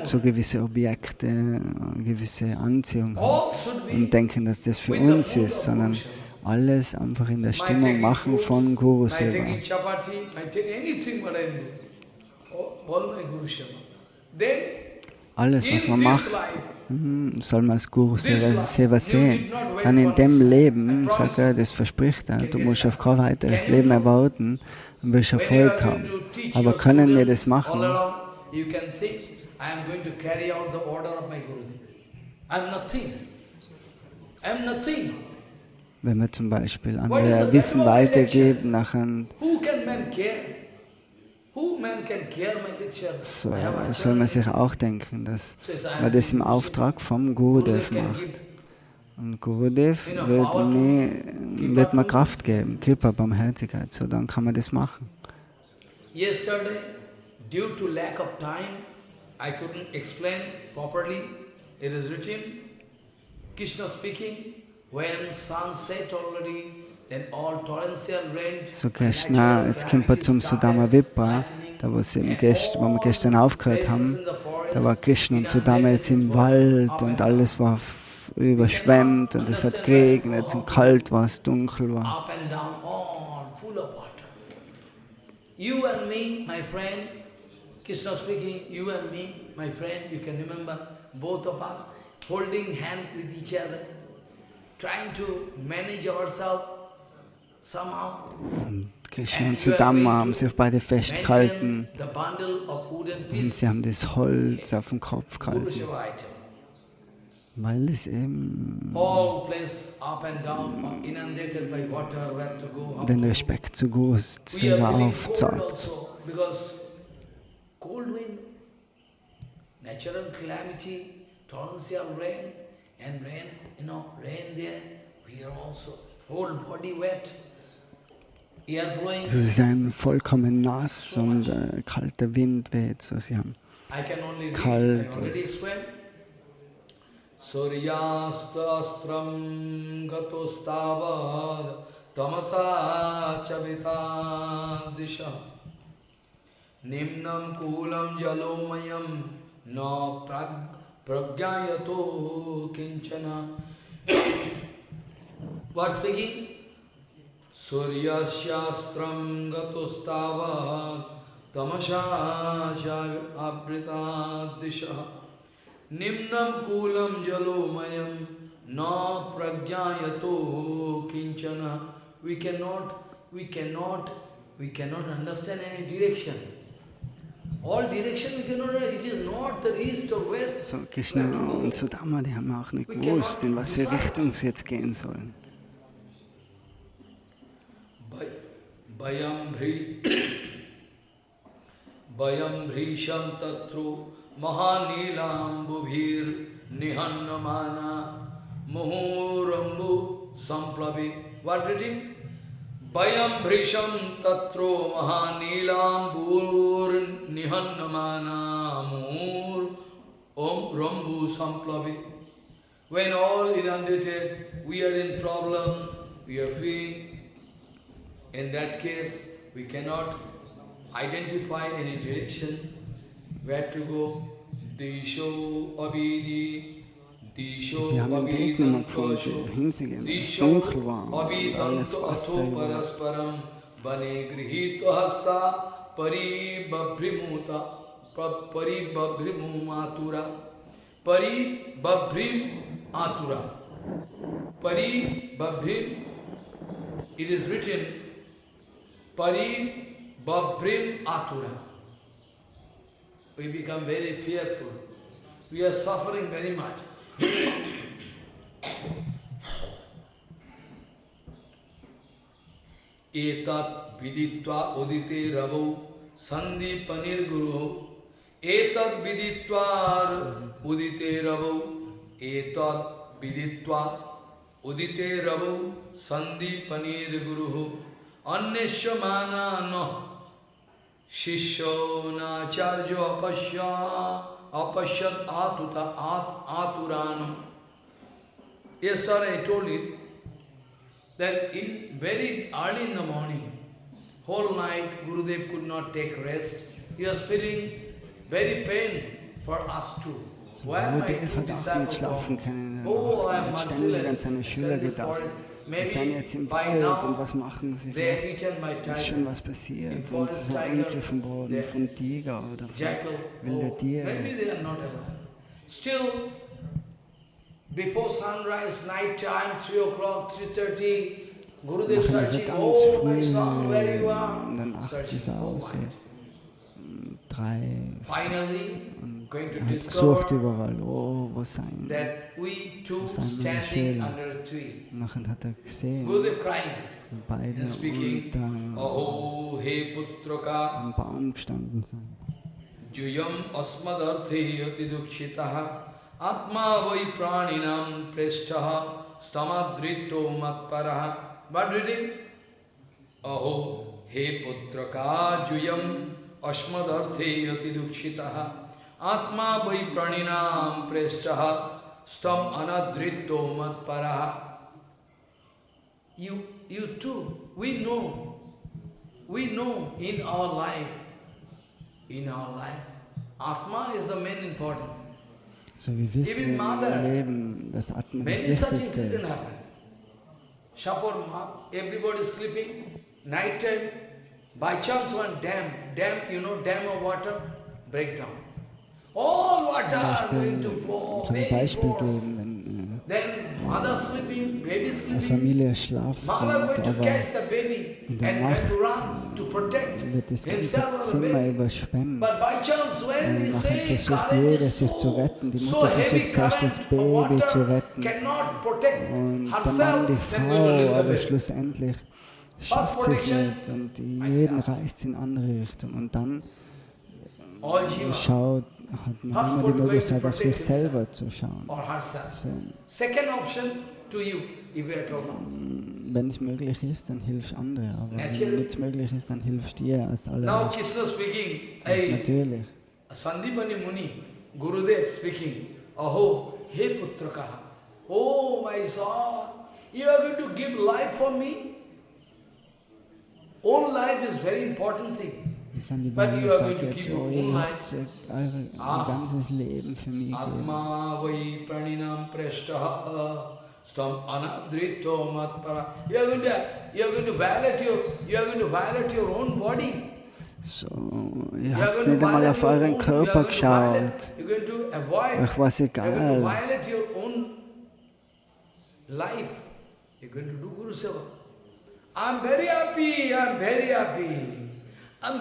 zu gewissen Objekte, gewisse Anziehung haben und denken, dass das für uns ist, sondern alles einfach in der Stimmung machen von Guru Seva. Alles, was man macht, soll man als Guru Seva sehen. Dann in dem Leben, sagt er, das verspricht er, du musst auf kein weiteres Leben erwarten und wirst Erfolg haben. Aber können wir das machen? Wenn wir zum Beispiel andere Wissen weitergeben, nachher so soll man sich auch denken, dass man das im Auftrag vom Gurudev macht. Und Gurudev wird mir Kraft geben, Kripa, Barmherzigkeit, so dann kann man das machen. Yesterday, due to lack of time, I couldn't explain properly. It is written, Krishna speaking, when sun set already, then all torrential rain, So Krishna, jetzt kommt er zum Sudama Vipra, da wo wir gestern aufgehört haben, da war Krishna und Sudama jetzt im Wald und alles war überschwemmt und es hat geregnet und kalt war es, dunkel war. Up and down, all full of water. You and me, my friend, Krishna speaking, you and me, my friend, you can remember, both of us holding hands with each other, trying to manage ourselves somehow. Krishna und Sudama haben sich beide festgehalten und sie haben das Holz auf den Kopf gehalten, weil es eben den Respekt zu groß selber aufzeigt. Cold wind, natural calamity, torrential rain, and rain, rain there, we are also, whole body wet, air blowing. Also sie sind vollkommen nass und kalter Wind weht, so sie haben kalt. Suryastastram gatostavad tamasa chavita disha Nimnam kulam jalomayam na pragyayato kinchana. What speaking? Suryashastram gatostavad tamasha abrita disha Nimnam kulam jalomayam na pragyayato kinchana. We cannot understand any direction. All direction we cannot, it is north, the east or west. So, Krishna und Sudama, die haben auch nicht gewusst, in was für Richtung sie jetzt gehen sollen. Bayam bhrisham tatru mahanilam bubhir nihannamana muhurambu samplavi. What reading? Bayam bhrisham tatro mahanilam bur nihannamana muhur om rambu samplavi. When all inundated, we are in problem, we are free. In that case, we cannot identify any direction, where to go. Disho abidi. Sie haben den Weg nicht mehr gefunden, wohin sie gehen, weil es dunkel war und alles Wasser überall. It is written, Pari Babhrim Atura. We become very fearful. We are suffering very much. Etat viditva udite ravo sandipanir guru. Etat viditva udite ravo. Etat viditva udite ravo sandipanir guru. Anneshwamana no shishyo nacharjo apashyat aturano. Yesterday I told you that very early in the morning, whole night Gurudev could not take rest. He was feeling very pain for us too. Gurudev hat auch nicht schlafen können. Er hat ständig an seine Schüler gedacht. Sie sind jetzt im Wald und was machen sie? Vielleicht ist schon was passiert und sie sind angegriffen worden von Tiger oder von wilden Tieren. Still, before sunrise, night time, 3 o'clock, 3:30, Gurudev searching, oh my son, where you are? In der Nacht ist er aus. 3 und er hat gesucht überall, oh, wo seien meine Schüler. Nachher hat er gesehen, beide unter einem Baum gestanden sind. Juyam asmadarthi ati dukshitaha atma vai praninam preshtaha stamadrito matparaha. What reading? Aho he putraka juyam asmadarthi ati dukshitaha atma vai praninam preshtaha stam anadrito matparaha. you too, we know in our life, Atma is the main important thing. So wir wissen Even im mother, Leben, dass Atma das many such Wichtigste incidents ist. happen. Suppose everybody is sleeping, night time, by chance one dam, dam of water, break down. All water going to flow, Ich kann ein very Beispiel force. geben, wenn Then mother sleeping, baby eine sleeping, Familie schlaft mother und going to aber catch the baby in der and going to Nacht run to protect wird das ganze himself or the Zimmer baby. überschwemmt. But by chance when Und we nachher say versucht current jeder is sich zu retten. Die so Mutter heavy versucht zuerst das current, Baby zu water retten cannot protect und der Mann herself, die then going to Frau, leave the aber baby. schlussendlich schafft sie es nicht und jeden reißt in andere Richtung. Und dann All Jiva hat man immer die Möglichkeit, auf sich selber zu schauen. or herself. So, Second option to you, if you are at all. wenn es möglich ist, dann hilfst andere, aber Naturally. wenn nichts möglich ist, dann hilfst dir als Now allererst. Krishna speaking, Das ist hey, natürlich. Sandipani Muni, Gurudev speaking, Aho, he putraka, oh my son, you are going to give life for me? Own life is very important thing. Und Sandy But Bani you are sagt going to jetzt, give your oh, own ihr life. habt euer ganzes Leben für mich gegeben. Atma vai praninam prashtaha stam anadrito matpara. You are going to violate your own body. So, ihr habt nicht einmal auf euren Körper geschaut. You're going to avoid. Euch war es You're going to egal. violate your own life. You're going to do Guru Seva. I'm very happy. I'm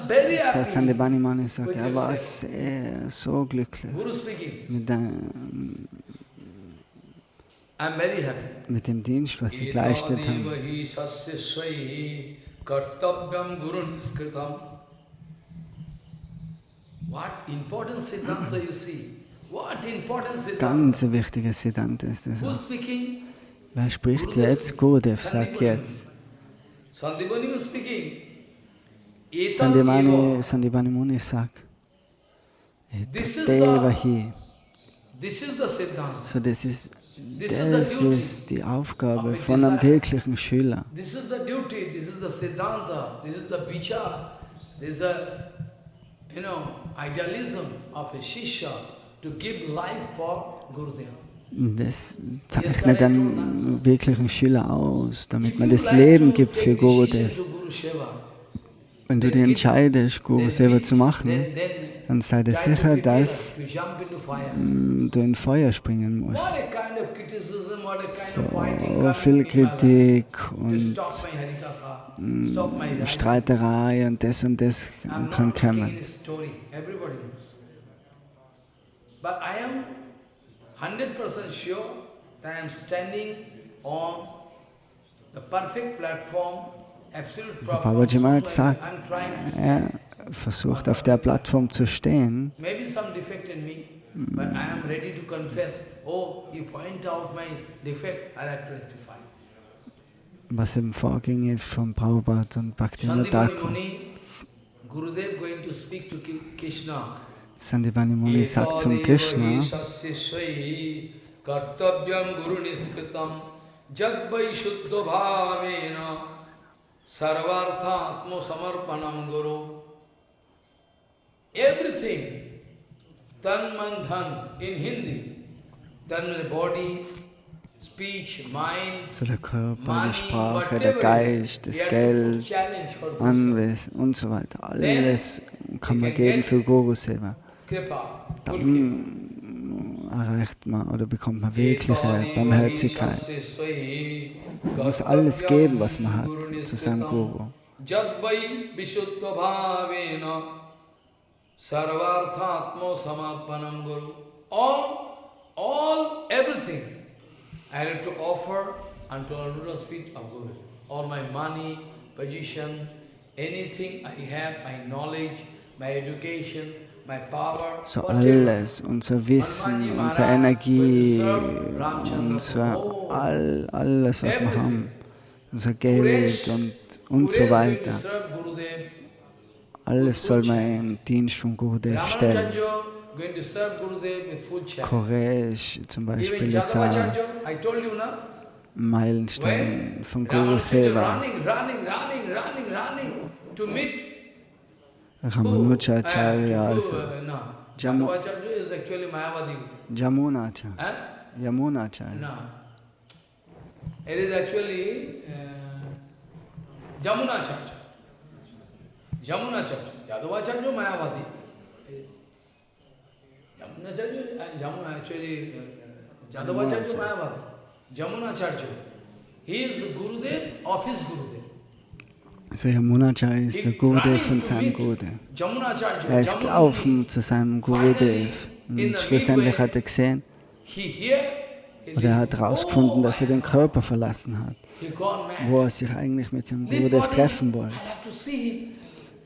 very So, Sandy happy. Bani Mani sagt, with er your war seva. so glücklich Guru speaking. Mit dem Dienst, was sie geleistet haben. Etadivahi sasyasvai kartavyam guruniskritam. What important Siddhanta you see? What important Siddhanta? Ganz ein wichtiges Siddhanta ist das. Who's speaking? Wer spricht jetzt? Gurudev sagt jetzt. Sandipani was speaking. Sandy Bani Muni sagt, This is Devahi. This is the Siddhanta. So, das ist die Aufgabe von einem wirklichen Schüler. This is the duty, this is the Siddhanta, this is the vichar, this is the, idealism of a Shishya to give life for Gurudev. Das zeichnet einen wirklichen Schüler aus, damit man das Leben gibt für Gurudev. Wenn du dich entscheidest, Guru Seva zu machen, dann sei dir sicher, dass du in Feuer springen musst. So viel Kritik und Streiterei und das kann kommen. But I am 100% sure that I am standing on the perfect platform, absolute Also proper. Babaji Maharaj sagt, I'm trying to er versucht auf der Plattform zu stehen. maybe some defect in me, but I am ready to confess. Oh, you point out my defect, I like to rectify. Was eben vorging von Prabhupada und Bhaktivinoda Sandipani Thakur. Muni, Gurudev going to speak to Krishna. Sandipani Muni sagt zum Krishna, kartavyam guru niskritam jadvai shuddha bhavena sarvartha atma samarpanam guru. Everything, tan man dhan in Hindi, tan body, speech, mind, so der Körper, money, die Sprache, der whatever. Geist, das We are Geld, challenge for Guru Seva. Anwesen und so weiter. Alles kann man geben für Guru Seva. Kripa, full kripa. Dann erreicht man oder bekommt man wirkliche Barmherzigkeit. Man muss alles geben, was man hat, zu seinem Guru. Jadvai vishuddha bhavena sarvarthatma samarpanam guru. Everything I have to offer unto the lotus feet of Guru. All my money, position, anything I have, my knowledge, my education, my power, So whatever. alles, unser Wissen, unsere Energie, alles, was wir haben, unser Geld und so weiter. Alles soll man im Dienst von Gurudev stellen. Going to serve Gurudev with full charity. Koresh zum Even Beispiel ist Jadavacharya, I told you now, Meilenstein von Guru Ramanuja Seva. running to meet Ramanujacharya, also Madhvacharya is actually Mayavadi. Jamunacharya. Yamunacharya. No. It is actually Jamunacharya. Yadavacharya Mayavadi. Actually Yadavacharya Mayavadi. Jamunacharya. He is Gurudev of his Gurudev. Also Yamunacharya ist der Gurudev von seinem Gurudev. Er ist gelaufen zu seinem Gurudev. Und schlussendlich hat er gesehen, oder er hat herausgefunden, dass er den Körper verlassen hat, wo er sich eigentlich mit seinem Gurudev treffen wollte.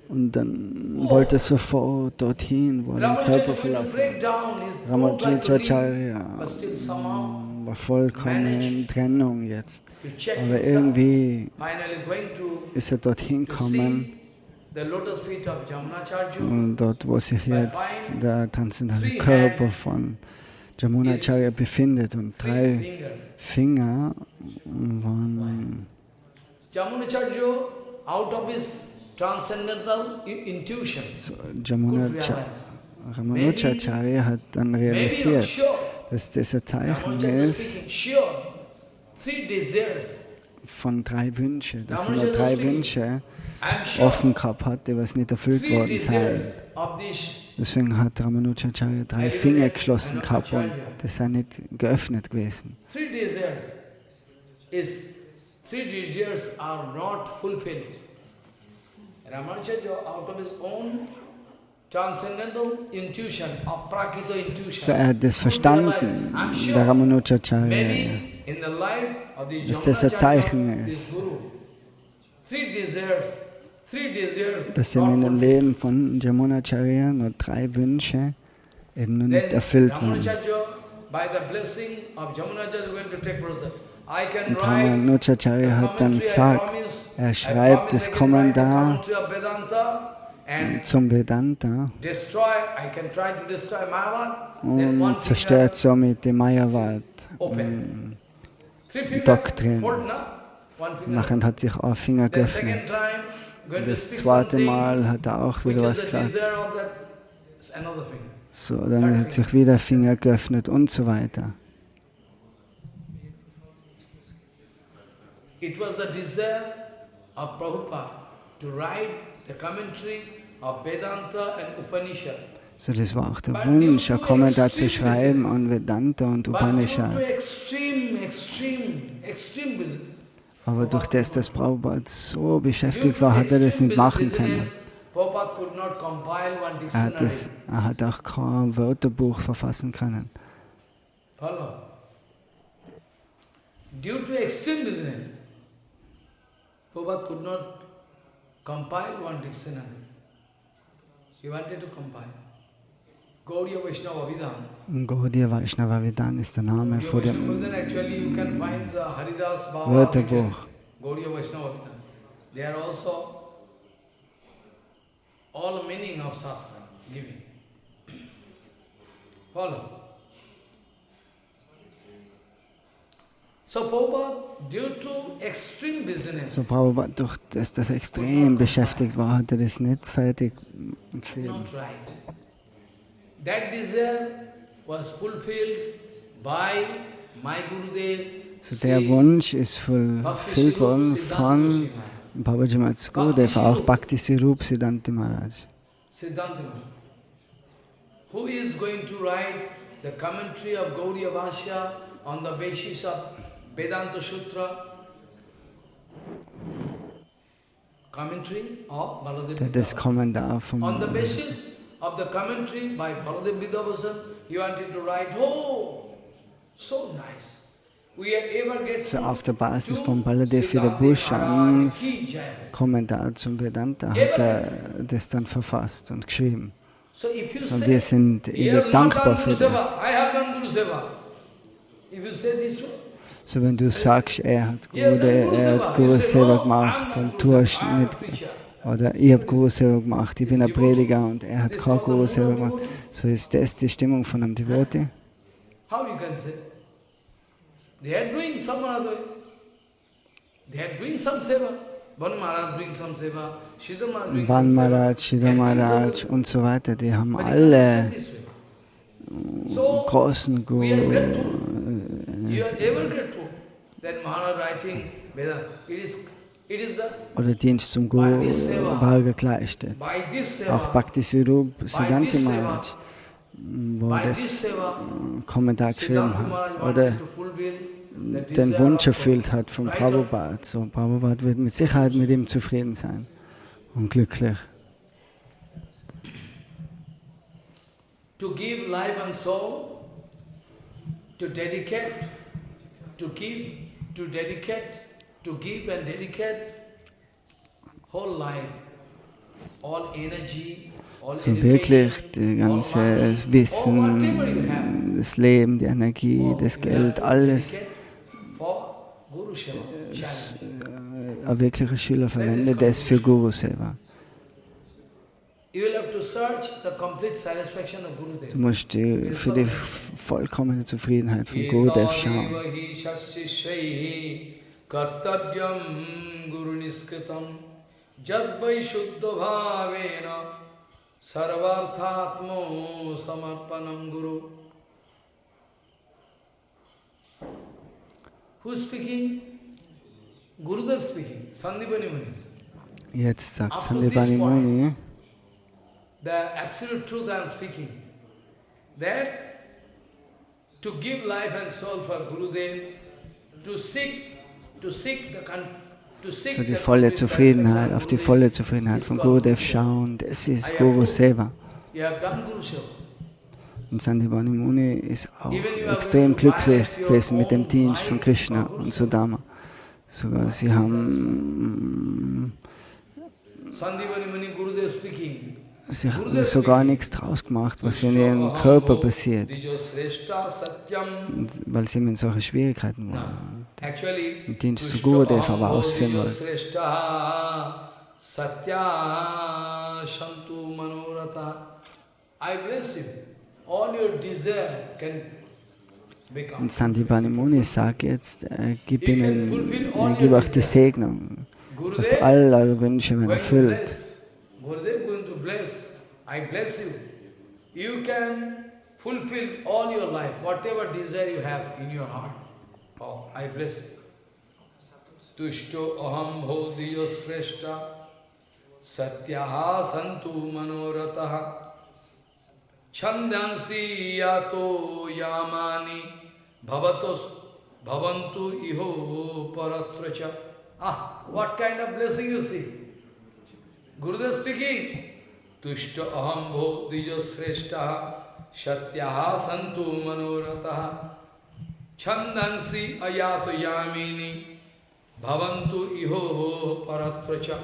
Und dann wollte er sofort dorthin, wo er den Körper verlassen hat. Ramanujacharya war vollkommen in Trennung jetzt. Aber irgendwie ist er dorthin gekommen, und dort, wo sich jetzt der transzendentale Körper von Jamunacharya befindet, und 3 Finger waren Ramanujacharya hat dann realisiert, dass das ein Zeichen ist von 3 Wünschen, dass er nur 3 Wünsche offen gehabt hat, die was nicht erfüllt worden seien. Deswegen hat Ramanujacharya 3 Finger geschlossen gehabt und das sind nicht geöffnet gewesen. 3 desires are not fulfilled. Ramanujacharya, out of his own transcendental intuition, aprakrita intuition, So er hat das verstanden, der Ramanujacharya, dass das ein Zeichen ist, dass ihm in dem Leben von Jamunacharya nur 3 Wünsche eben noch nicht erfüllt wurden. Und Ramanujacharya hat dann gesagt, er schreibt das Kommentar zum Vedanta und zerstört somit die Mayavad-Doktrin. Nachher hat sich auch Finger geöffnet. Das zweite Mal hat er auch wieder was gesagt. So, dann hat sich wieder Finger geöffnet und so weiter. It was the desire of Prabhupada to write the commentary of Vedanta and Upanishad. So, das war auch der Wunsch, ein Kommentar zu schreiben an Vedanta und Upanishad. Aber durch das, dass Prabhupada so beschäftigt war, hat er das nicht machen können. Er hat auch kein Wörterbuch verfassen können. Due to extreme business, Prabhupada could not compile one dictionary. He wanted to compile. Gaudiya Vaishnava Abhidhan. Gaudiya Vaishnava Abhidhan ist der Name vor dem Actually you can find the Haridas Baba Wörterbuch. Gaudiya Vaishnava Abhidhan. They are also all meaning of Shastra giving. Follow. So Prabhupada, due to extreme business, So Prabhupada, durch das extrem beschäftigt war, hat er das nicht fertig geschrieben. not right. That desire was fulfilled by my Gurudev. So der Wunsch ist erfüllt worden von Babaji Maharaj Gurudev, auch Bhakti Swarup Siddhanta Maharaj. Siddhanta Maharaj, who is going to write the commentary of Gaudiya Bhashya on the basis of Vedanta Sutra, commentary of Baladev Der das Vidyavatsa. Kommentar On the vom basis of the commentary by Baladev Vidyavatsa, he wanted to write, oh, so nice. We are ever get so auf der Basis von Baladev Vidyavushans Kommentar zum Vedanta hat er das dann verfasst und geschrieben. So if you So say, wir sind "He ewig has not dankbar done für Guru Seva, das. I have done Guru Seva. If you say this one, So wenn du sagst, er hat Guru Seva gemacht und du hast nicht, oder ich habe Guru Seva gemacht, ich bin ein Prediger und er hat kein Guru Seva gemacht, so ist das die Stimmung von einem Devotee? how you can say? They are doing some other way. They are doing some seva. Banu Maharaj doing some seva. Sridhar Maharaj doing Van some seva. Maharaj, Sridhar Maharaj und so weiter, die haben But alle this way. So, großen we are Guru. grateful. You are ever grateful that Maharaj writing Veda. It is the, Oder Dienst zum Guru Varga geleistet. by this seva, Auch Bhakti Swarup Siddhanta this Maharaj, wo by das this seva, Kommentar geschrieben Siddhanta Maharaj hat. Oder wanted to fulfill the den desire Wunsch of erfüllt hat von writer. Prabhupada. So, Prabhupada wird mit Sicherheit mit ihm zufrieden sein und glücklich. To give life and soul, to dedicate, to give, to dedicate, to give and dedicate whole life, all energy, all So wirklich education, das all ganze money, or whatever you Wissen, have, das Leben, die Energie, all das you Geld, have to alles dedicate for Guru Seva, challenge. ein wirklicher Schüler verwendet es für Guru Seva. You will have to search the complete satisfaction of Du Gurudev. musst für die vollkommene Zufriedenheit von Gurudev schauen. Kartavyam Guru Niskritam Jadvai Shuddha Bhavena Sarvarthatmo Samarpanam Guru. Who is speaking? Gurudev speaking, Sandipani Muni. Jetzt sagt Up to Sandipani this point, Muni, the absolute truth I am speaking, that to give life and soul for Gurudev, to seek the to seek so die the volle complete Zufriedenheit, satisfaction auf die of volle Gurudev Zufriedenheit is von called Gurudev Guru Seva. schauen, das ist Guru Seva. You have done Guru Seva. Und Sandipani Muni ist auch Even you are extrem going to glücklich violate your gewesen mit dem own Dienst von life Krishna for Guru und Seva. Sudama. Sogar sie haben Sandipani Muni Gurudev speaking. sie haben sogar nichts draus gemacht, was in ihrem Körper passiert, Dijo Sreshta Satyam. weil sie in solche Schwierigkeiten waren. Actually, Den Dienst zu Gurudev aber ausführen wollten. Sreshta Satya Shantu Manoratha. I bless you. All your desire can become. Und Sandipani Muni sagt jetzt, gib euch die Segnung, dass all eure Wünsche werden Going to erfüllt. bless. Gurudev going to bless. I bless you. You can fulfill all your life, whatever desire you have in your heart. Oh, I bless you. Tushto aham bhodiyo sreshta satyaha santu manorataha chandansi yato yamani bhavantu iho paratracha. Ah, what kind of blessing you see? Gurudev speaking. Tushta aham bhodiyo sreshta satyaha santu manorataha chandansi ayato yamini bhavantu iho paratracha.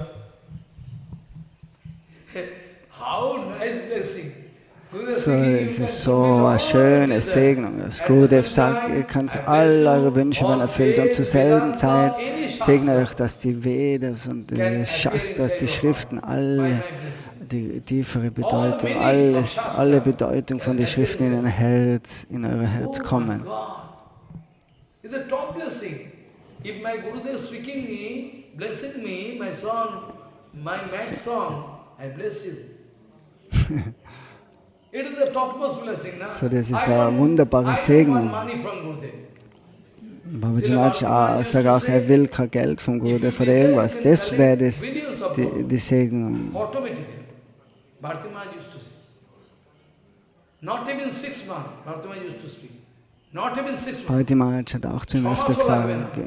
How nice blessing. So, es ist so eine schöne Segnung, dass Gurudev sagt, ihr könnt all eure Wünsche werden erfüllt und zur selben Zeit segne euch, dass die Vedas und die Shastras, die Schriften, alle die tiefere Bedeutung, alle Bedeutung von den Schriften in euer Herz kommen. It's the top blessing. If my Gurudev speaking me, blessing me, my son, my mad son, I bless you. It is the topmost blessing, na? So, das ist eine wunderbare Segnung. Money from Gurudev. Babaji Maharaj sagt auch, er will kein Geld vom Gurudev oder irgendwas. Das wäre die Segnung. Automatically. Bharati Maharaj used to say. Not even 6 months, Bharati Maharaj used to speak. Not even 6 months. Bharati Maharaj hat auch zu ihm öfter gesagt,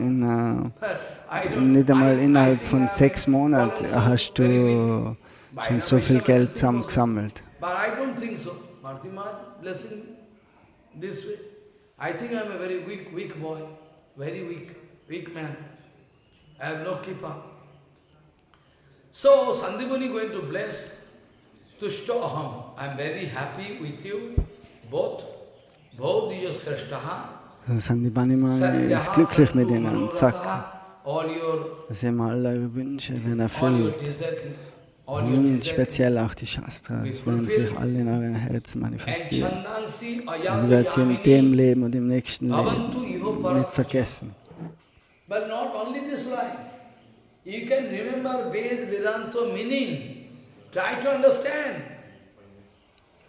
nicht einmal innerhalb von 6 Monaten hast du schon so viel Geld zusammengesammelt. But I don't think so. Bharati Maharaj blessing this way. I think I am a very weak boy, very weak man. I have no kripa. So Sandipani going to bless Tushto Aham. I am very happy with you, both Bhaudiya Sreshtaha. Sandipani Maharaj ist glücklich mit ihnen und sagt, all your dass immer alle eure Wünsche werden all your erfüllt. desire, all your Und desire. speziell auch die Shastras werden sich alle in euren Herzen And manifestieren. Chandansi Und ihr Ayatu werdet sie in dem Yamini Leben und im nächsten Bhavantu Leben Iho nicht vergessen. But not only this life. You can remember Vedanta meaning. Try to understand.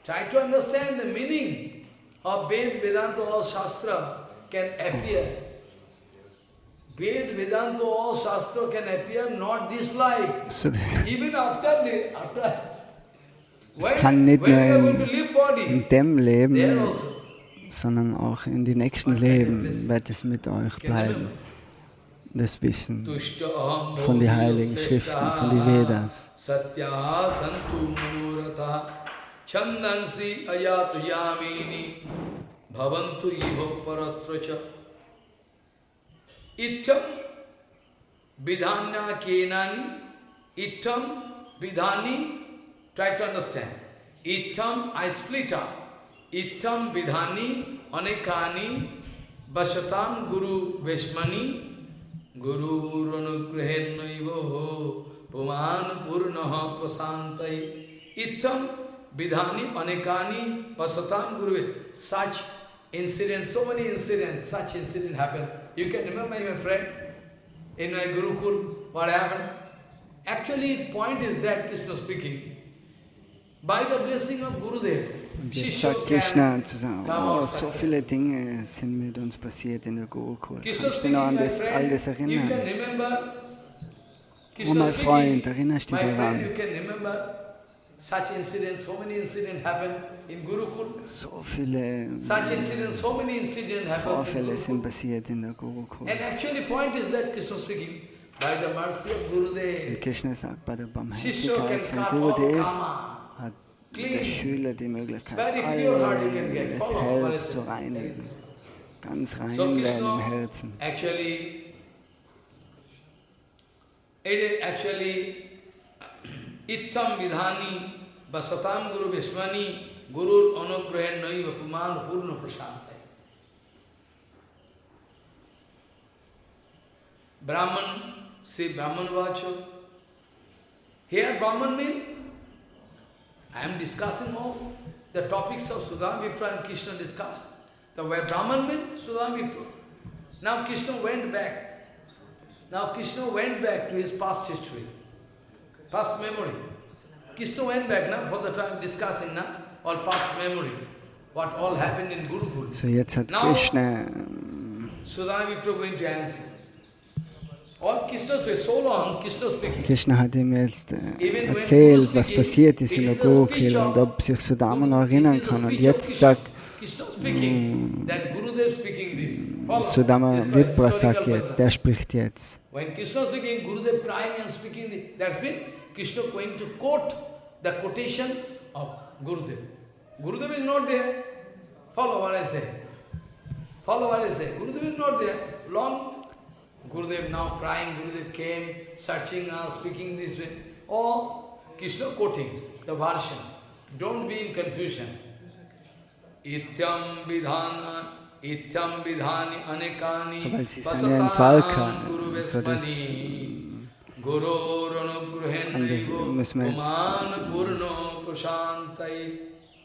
Try to understand the meaning of Vedanta or Shastra can appear. Vedanta or Shastra can appear not this life. So, Even after es kann nicht when nur we are going to leave in body, dem there Leben, also. sondern auch in die nächsten Leben wird es mit euch bleiben. Das Wissen von den Heiligen Schriften, von den Vedas. Satya santu manurata chandansi ayatu yamini bhavantu iho paratracha ityam vidhanya kenani ityam vidhani. Try to understand. Ityam, I split up. Ityam vidhani anekani vasatam guru veshmani Guru Ranugrahenaivo Puman Purnaha Prasantai Itam Vidhani Anekani Pasatam Guru. Such incidents, so many incidents, such incidents happen. You can remember, my friend, in my Gurukul, what happened? Actually, point is that Krishna speaking, by the blessing of Gurudev, Und jetzt sagt Krishna zusammen, oh, so viele Dinge sind mit uns passiert in der Gurukul. Kannst du dich noch an das alles erinnern? Oh, mein Freund, erinnerst du dich daran? So viele Vorfälle sind passiert in der Gurukul. Und Krishna sagt, bei der Barmherzigkeit von Gurudev hat der Schüler die Möglichkeit, alles Herz zu reinigen, ganz rein werden im Herzen. Actually, Ittam Vidhani Basatam Guru Vishmani Guru Anugrahen Nai Vapuman Purna Prasantai. Brahman, see Brahman Vacho. Here Brahman means I am discussing all the topics of Sudama Vipra and Krishna discussed. The way Brahman means Sudama Vipra. Now Krishna went back. Now Krishna went back to his past history, past memory. Krishna went back now for the time discussing now all past memory, what all happened in Gurukul. So jetzt hat Krishna Sudama Vipra going to answer. All Krishna speaks, so long Krishna speaking. Krishna hat ihm jetzt erzählt, was passiert ist in der Gurukul und ob sich Sudama noch erinnern kann. Und jetzt sagt Sudama Vipra sagt jetzt, der spricht jetzt. When Krishna speaking, Gurudev crying and speaking, that's mean Krishna going to quote the quotation of Gurudev. Gurudev is not there. Follow what I say. Follow what I say. Gurudev is not there. Long Gurudev now crying, Gurudev came, searching us, speaking this way. Or Krishna quoting the version. Don't be in confusion. Ityam vidhani anekani pasatam guru veshmani guru ranugrahen puman purno prashantai.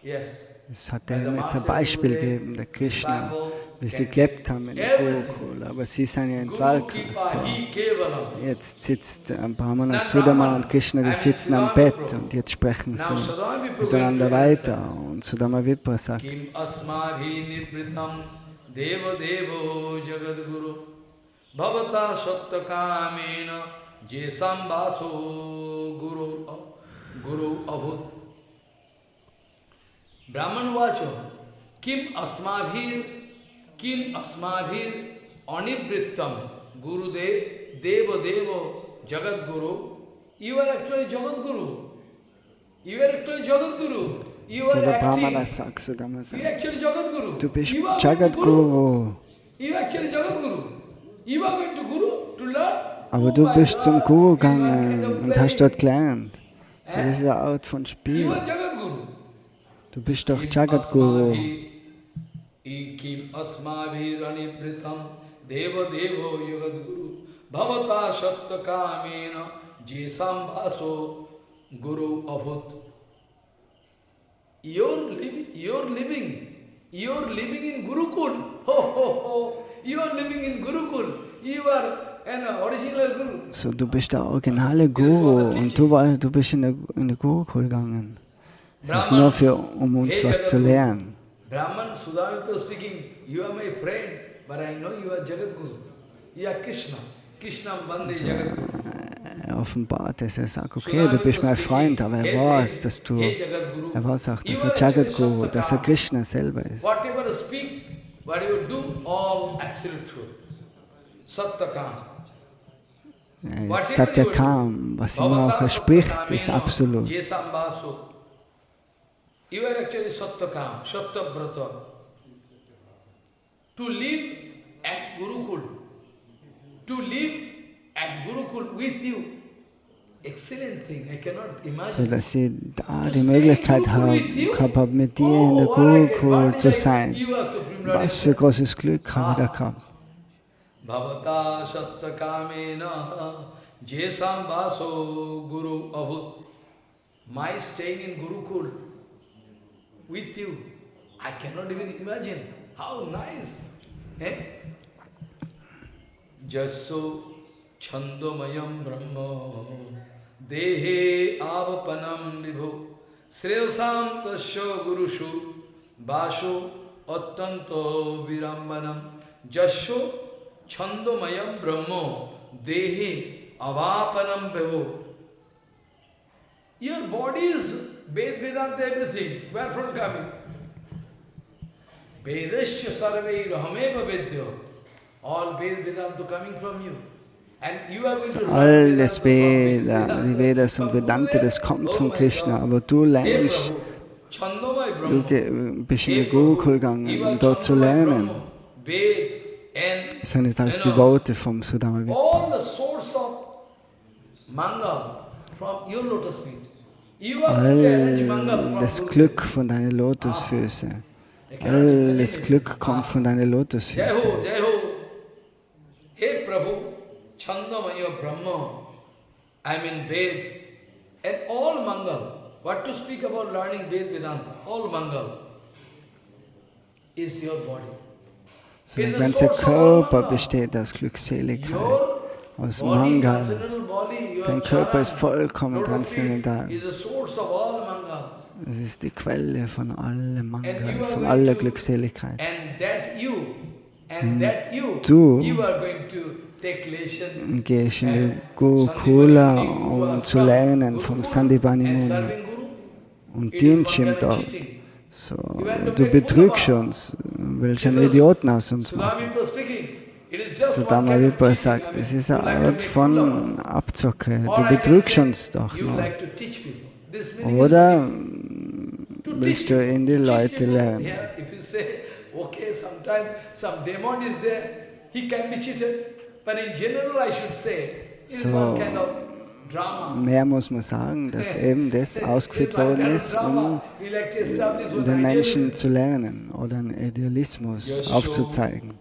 Yes. Es hat ihm jetzt ein Beispiel gegeben, der Krishna, wie sie gelebt haben in der Gurukul, aber sie sind ja in Dwarka. So. Jetzt sitzt Brahmana Sudama und Krishna, die sitzen am Bett und jetzt sprechen sie miteinander weiter. Und Sudama Vipra sagt, Bhavata Sattakamena Jesam Vaso Guru Abhut. Brahman Vacho Kim Asmabhir Anivrittam Guru Deva Jagat Guru. You are actually Jagat Guru. You are actually Jagat Guru. You are actually Jagat Guru. Du bist Jagat Guru. You are actually Jagat Guru. You are going to Guru to learn. Aber du bist zum Guru gegangen und hast dort gelernt. So, das ist eine Art von Spiel. You are Jagat Guru. Du bist doch Jagat Guru. Kim asmabhir anivritam deva jagat guru bhavata sattakamena jesam vaso guru abhut. You're living in Gurukul. Ho, ho, ho. You are living in Gurukul. You are original Guru. So, du bist der originale Guru und du bist in der Gurukul gegangen. Es ist nur um uns was zu lernen. Brahman Sudamita speaking, you are my friend, but I know you are Jagadguru. You are Krishna. Krishna Bande Jagadguru. Er offenbart es, er sagt, okay, du bist mein Freund, aber er weiß, dass auch, dass er Jagadguru, dass er Krishna selber ist. Whatever you speak, what you do, all absolute truth. Sattakam. Satyakam, was immer auch er spricht, ist absolut. You are actually Sattakam, Sattavrata. To live at Gurukul, with you, excellent thing. I cannot imagine. So dass sie da die Möglichkeit haben, mit dir in der Gurukul zu sein. Was für großes Glück habe ich da gehabt. Bhavata Sattakamena Jesam Vaso Guru Avut. My staying in Gurukul with you, I cannot even imagine. How nice! Jasso Chandomayam Brahma Dehe Avapanam Vibhu Sreyasam Tasya Gurushu Basho Attanto Virambanam Jasso Chandomayam Brahma Dehe Avapanam Vibhu. Your body is Ved Vedanta everything. Where from coming? Vedasya sarve rahameva vedya. All Ved Vedanta coming from you. And you are going to learn alles Veda, die Vedas und Vedanta, das kommt von Krishna, aber du lernst, du bist in die Gurukul gegangen, um dort zu lernen. Das sind jetzt alles die Worte vom Sudama Viprava. All the source of Mangal from your lotus feet. Das Glück von deinen Lotusfüßen. Alles Glück kommt von deinen Lotusfüßen. Hey Prabhu, Chandamaya Brahma, I mean Ved, and all Mangal. What to speak about learning Ved Vedanta? All Mangal is your body. So der ganze Körper besteht aus Glückseligkeit, aus Mangal. Dein Körper ist vollkommen transzendental. Es ist die Quelle von allem Mangal, von aller Glückseligkeit. Du gehst in die Gurukula, um zu lernen vom Sandipani Muni und dienst ihm dort. So, du betrügst uns, willst einen Idioten aus uns machen. Sudama Viprava sagt, es ist eine Art von Abzocke, du betrügst uns doch nur. Oder willst du in die Leute lernen? So, mehr muss man sagen, dass eben das ausgeführt worden ist, um den Menschen zu lernen oder einen Idealismus aufzuzeigen.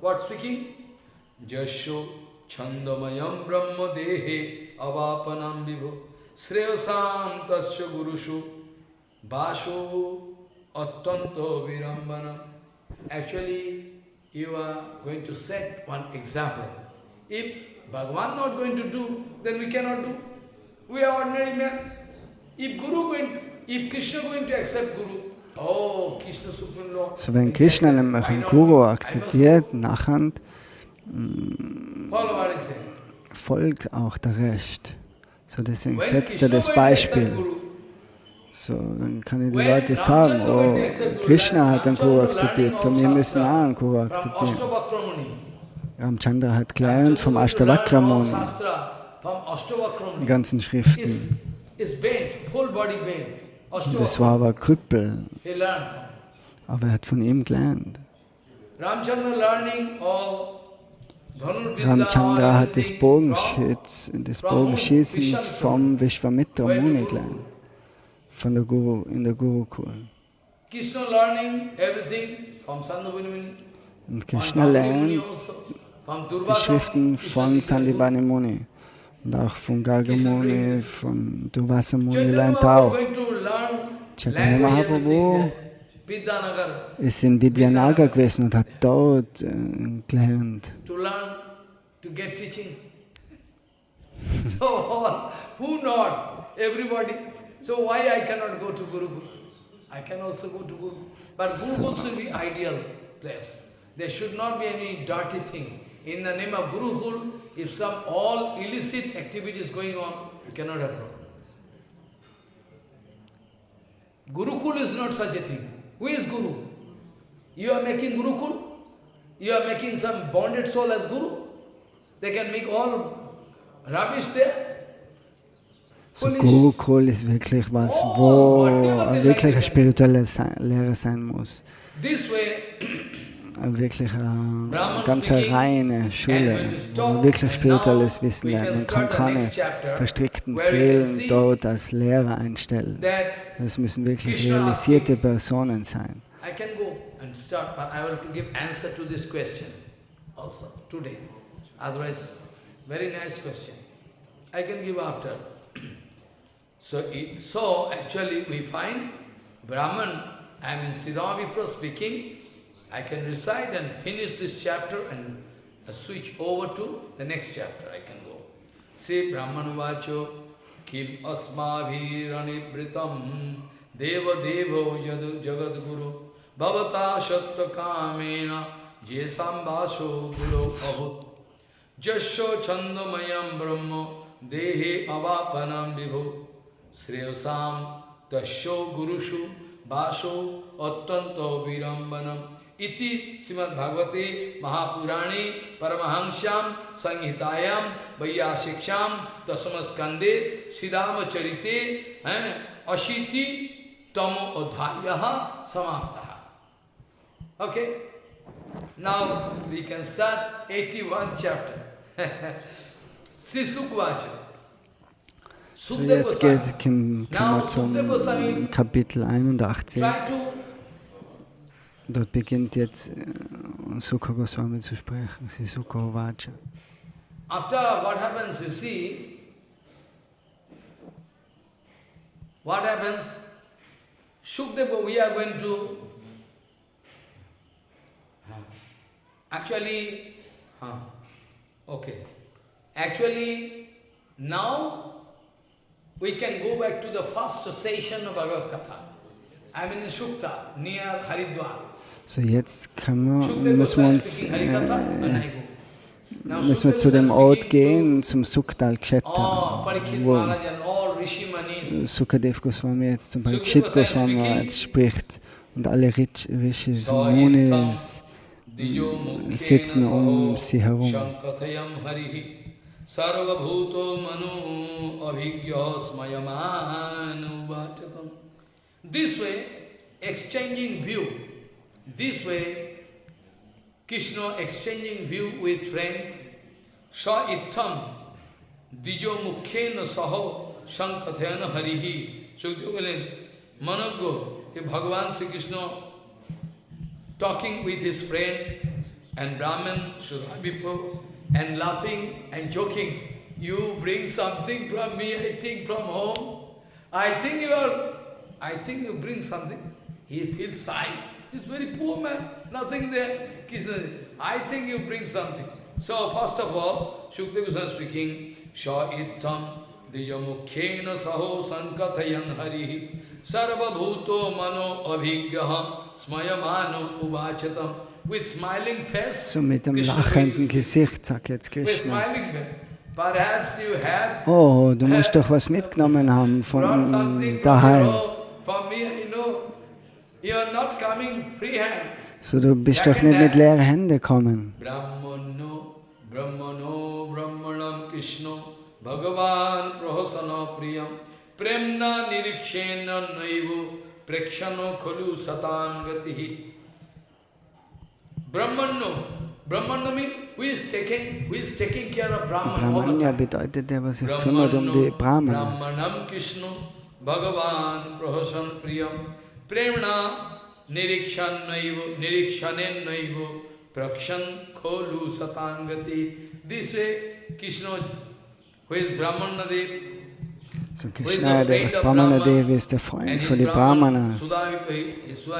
What speaking? Jasho Chandamayam Brahma Dehe Avapanam Vibhu Sreyasam Tasya Gurushu Basho Attanto Virambanam. Actually, you are going to set one example. If Bhagavan not going to do, then we cannot do. We are ordinary men. If Krishna going to accept Guru, oh, Krishna Supreme Lord. So wenn Krishna nämlich einen Guru akzeptiert, nachher folgt auch der Rest. So deswegen setzt er das Beispiel. So, dann kann ich die Leute sagen, oh, Krishna hat einen Guru akzeptiert, so wir müssen auch einen Guru akzeptieren. Ramchandra hat gelernt vom Ashtavakra Muni, die ganzen Schriften. Und das war aber Krüppel, aber er hat von ihm gelernt. Ramchandra hat das Bogenschießen vom Vishwamitra Muni gelernt, in der Gurukul. Und Krishna lernt die Schriften von Sandipani Muni Und auch von Gargamuni, von Durvasa Muni Chaitanya lernt Mahaprabhu auch. going to learn Chaitanya language, Mahaprabhu everything there. Vidyanagar. ist in Vidyanagar gewesen und hat dort gelernt. To learn, to get teachings. So all, who not? Everybody. So why I cannot go to Gurukul? I can also go to Gurukul. But Gurukul should be ideal place. There should not be any dirty thing. In the name of Gurukul, if some all illicit activities going on, you cannot have problem. Gurukul is not such a thing. Who is Guru? You are making Gurukul? You are making some bonded soul as Guru? They can make all rubbish there? So Gurukul ist wirklich was, wo wirklich eine spirituelle Lehre sein muss. This way, Wirklich eine ganz reine Schule, wo man wirklich spirituelles Wissen lernt. Man kann keine verstrickten Seelen dort als Lehrer einstellen. Das müssen wirklich realisierte Personen sein. I can go and start, but I will to give answer to this question also today. Otherwise, very nice question. I can give after. So actually we find Brahman, I mean Siddhama Vipra speaking, I can recite and finish this chapter and switch over to the next chapter. I can go. See Brahman Vacho Kim Asmabhiranivritam Deva Devo Jagad Guru Bhavata Shatta Kamena Jesam Vaso Gulo Abhut Jasho Chandamayam Brahma Dehe Avapanam Vibhu Shreyasam Tasho Gurushu Vaso Attanto Virambanam Iti Srimad Bhagavate Mahapurani Paramahansyam Sanghitayam Vaiyashiksham Dasamaskande Siddhama Charite Ashiti Tamo Adhyaha Samaptaha. Okay? Now we can start 81 chapter. Sisukvacha. So jetzt kommen wir zum Kapitel 81. Dort beginnt jetzt Sukha Goswami zu sprechen, Sukha Vacha. After what happens, you see, what happens? Shukdeva, we are going to actually, okay. Actually, now we can go back to the first session of Bhagavad Katha. I mean in Shukta, near Haridwar. So jetzt müssen wir zu dem Ort gehen, zum Suktal Kshetra, wo Sukadev Goswami jetzt zum Parikshit Goswami jetzt spricht und alle Rishis und Munis sitzen sie herum. This way, exchanging view. This way, Krishna exchanging view with friend, Sa Ittham, Dijo Mukhena Saho, Sankathayana Harihi. Sukdev Manago, if Bhagavan Sri Krishna talking with his friend and Brahman, Sudhavipo, and laughing and joking. You bring something from me, I think from home. I think you bring something. He feels shy. He's very poor man, nothing there. I think you bring something. So first of all, Shukdev Goswami speaking, Sha Ittham Dijamukhena Saho Sankathayan Harihi Sarva Bhuto Mano Abhigyaha Smayamano Uvachatam. With smiling face, so mit dem lachenden Gesicht, sagt jetzt Krishna. Perhaps you have, oh, du musst doch was mitgenommen haben von daheim. So, du bist doch nicht mit leeren Händen gekommen. Brahmano, Brahmanam Krishna, Bhagavan Prahasana Priyam, Premna Nirikshena Naivo, Prekshano Kholu Satan Gatihi. Brahmano means who is taking care of Brahman. Brahmanya bedeutet der, was sich kümmert die Brahmanas. Brahmanam Krishna, Bhagavan Prahasan Priyam, Premna Nirikshanen Naivo, Prakshan Kholu Satangati. This way, Krishna, who is Brahmanadev, So who is Krishna, the der friend aus of Brahmanadev Brahman, ist, der Freund and von he den is Brahman, Brahmanas. Sudhavipa,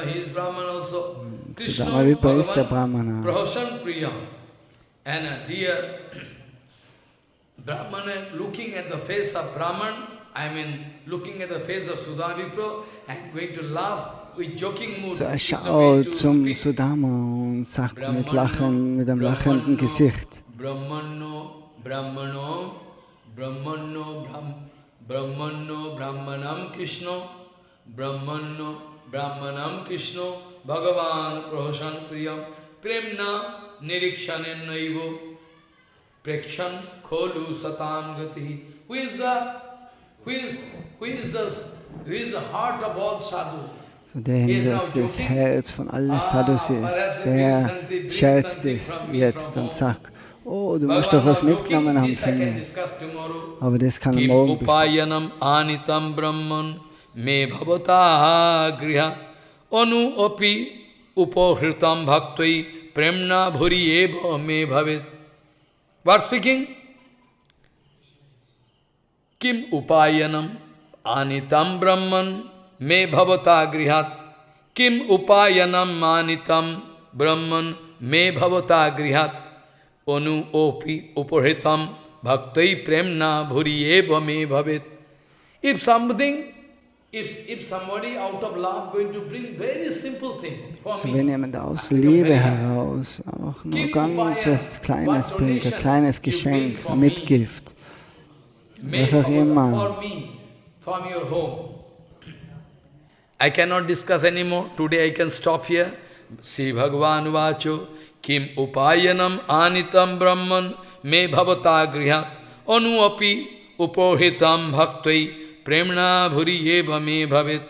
he is Brahman also. Krishna, Sudhavipa ist der Bhagavan, Brahmana. Prahasan Priyam. And dear Brahmana, looking at the face of Brahman, looking at the face of Sudhavipra, and going to laugh with joking mood. So er Krishna going schaut to zum speak. Sudama und sagt mit einem lachenden Gesicht. Brahmano, Brahmano, Brahmano, Brahmano, Brahmanam Krishna, Brahmano, Brahmanam Krishna, Bhagavan Prahasan Priyam, Premna Nirikshanen Naivo, Prekshan Kholu Satam Gati. Who is the heart of all sadhu? So derjenige, dass das Herz von allen Sadhus ist, der scherzt es jetzt und sagt, oh, du musst doch was mitgenommen haben für mich. Aber das kann er morgen besprechen. Upayanam anitam brahman me bhavata griha anu api upohritam bhaktoi premna bhuri eva me bhavet. What speaking? Kim upayanam anitam brahman me bhavata grihat. Kim upayanam anitam brahman me bhavata grihat. Anu opi upohritam bhaktai premna bhuri eva me bhavet. If somebody out of love going to bring very simple thing for So me, wenn jemand aus Liebe heraus auch nur ganz was Kleines bringt, ein kleines Geschenk, ein Mitgift, was auch immer. for me, from your home. I cannot discuss anymore. Today I can stop here. Sri Bhagavan Vacho Kim Upayanam Anitam Brahman Me Bhavata Grihat Anu Api Upohitam Bhaktai Premna Bhuri Eva Me Bhavet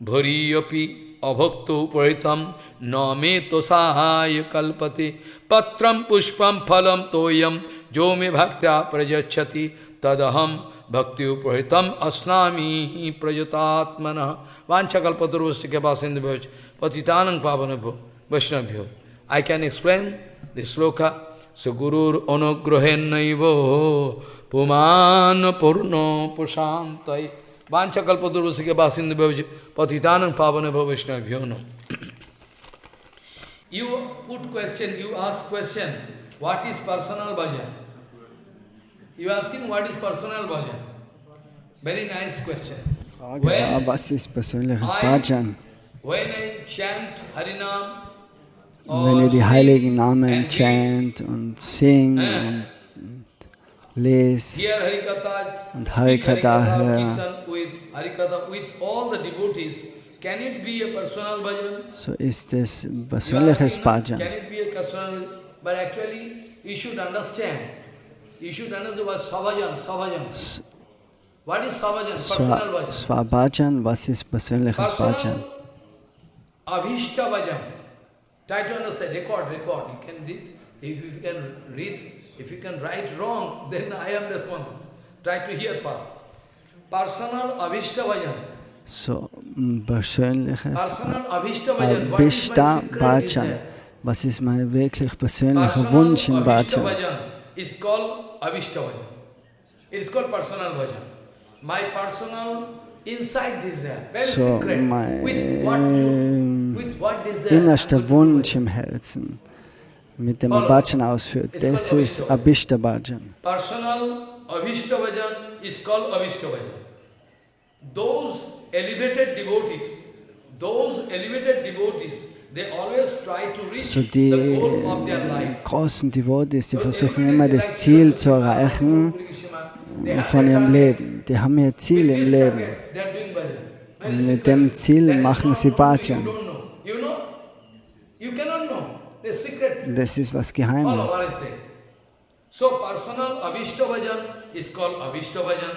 Bhuri Api Abhakto Upohitam Na Me Tosahaya Kalpate Patram Pushpam Phalam Toyam Jo Me Bhaktya Prajachati Tadaham Bhakti Upohitam Asnami Prajatatmana Vanchakalpaturvasya Kepasindhibhaj Patitanang Pavanabho Vaishnavyo. I can explain this sloka. So Gurur Anugrahen Naivo Puman Purno Pushantai Vanchakalpaturvasya Kepasindhibhaj Patitanang Pavanabho Vaishnavyo. You put question, you ask question, what is personal bhajan? You asking what is personal bhajan? Very nice question. Frage war, was ist persönliches Bhajan? When I chant Harinam, Und wenn ihr die heiligen Namen chant und singt und lest hear Harikatha, und speak Harikatha Harikatha, hört, Kirtan Harikatha with all the devotees, can it be a personal bhajan? so ist es You persönliches asking, Bhajan. can it be a personal? But actually, you should understand. You should understand what Savhajan, Savhajan. What is Savhajan? Personal bhajan. Svabhajan, was ist persönliches Bhajan? Personal Avishta bhajan. Try to understand. Record. You can read. If you can read, if you can write wrong, then I am responsible. Try to hear first. Personal Avishta bhajan. So persönliches Personal Avishta bhajan. What is my Abhishta secret Bhajan. desire? Was ist mein wirklich persönlicher Personal Wunsch im Avishta Bhajan? bhajan is called Avishta bhajan. It is called personal bhajan. My personal inside desire, very So secret. mein With what desire? innerster Wunsch im Herzen, mit dem man Bhajan ausführt, das ist Abhishta Bhajan. Personal Avishta bhajan is called Avishta bhajan. Those elevated devotees, they always try to reach So the die goal of their life. großen Devotees, die versuchen immer das Ziel zu erreichen von ihrem Leben. Die haben ihr Ziel im Leben. Und mit dem Ziel machen sie Bhajan. Das ist was Geheimes. So personal Avishta bhajan is called Avishta bhajan.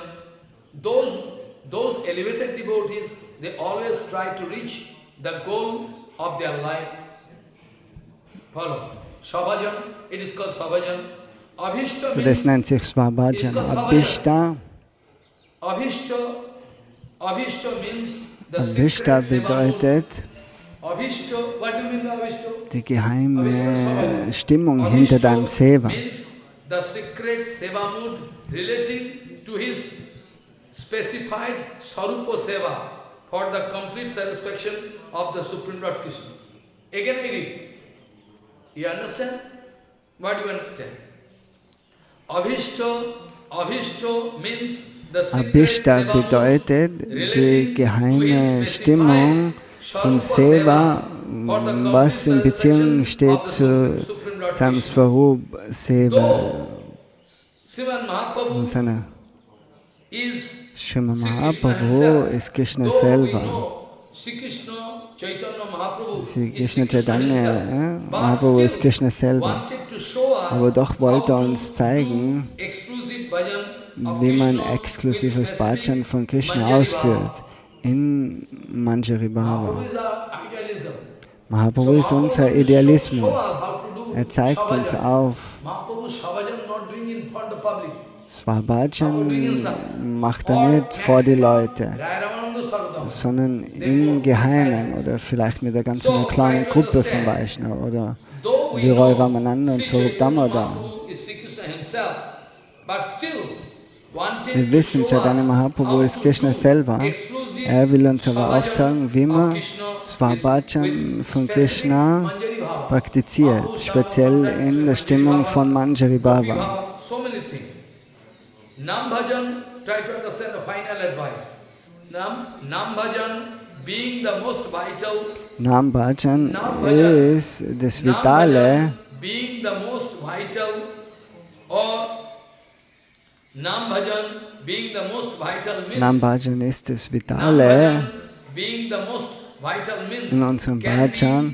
Those elevated devotees, they always try to reach the goal of their life. Follow. Savhajan, it is called Savhajan. Avishta So das means, nennt sich Svabhajan. Abhishta, Avishta means the Abhishta secret seva. bedeutet Avishta, what do you mean by Avishta? die geheime Stimmung hinter deinem Seva. Means the secret seva mood relating to his specified Sarupa Seva for the complete satisfaction of the Supreme Lord Krishna. Again I read. You understand? What do you understand? Abhishto means the secret Abhishta seva mood bedeutet die relating to geheime his Stimmung specified von Sarupa Seva, for the complete was in Beziehung satisfaction steht of the zu Supreme Lord seinem Krishna. Swarup Seva Though Sriman und Mahaprabhu seiner is Srimad Sri Krishna Mahaprabhu himself. ist Krishna Though we selber. know Sri Krishna Chaitanya Mahaprabhu Sri is Krishna Sri Krishna Chaitanya, himself, but Mahaprabhu ist still Krishna selber. wanted to show us Aber doch wollte er how uns to zeigen, do exclusive bhajan of wie man Krishna exklusives with Bhajan specific von Krishna Manjari ausführt Bhava. in Manjari Mahaprabhu Bhava. is our idealism. Mahaprabhu ist So unser Mahaprabhu Idealismus. show us how to do Er zeigt uns Shabhajan. auf, Mahaprabhu Shabhajan not doing in front of public. Swabhajan macht er nicht vor die Leute, Rai Ramananda Sarvadam. sondern im Geheimen oder vielleicht mit der ganzen kleinen Gruppe von Vaishnava oder Though we wie Roy know Ramananda und Sri Swarup Chaitanya Damodar. Mahaprabhu is Sri Krishna himself, but still wanted Wir to wissen, show Chaitanya us Mahaprabhu how ist to Krishna do selber. exclusive Er will uns aber Shabhajan aufzeigen, wie of man Krishna Swabhajan with von specific Krishna Manjari Bhava. praktiziert, Mahaprabhu speziell sometimes in der Manjari Stimmung Bhava, von Manjari Bhakti Bhava. Bhava, so many things. Nam Bhajan, try to understand the final advice. Nam Bhajan being the most vital, Nam Bhajan Nam Bhajan, ist das Nam Vitale. Bhajan being the most vital, or Nam Bhajan being the most vital means, Nam Bhajan ist das Nam Vitale Bhajan being the most vital means, in unserem can Bhajan.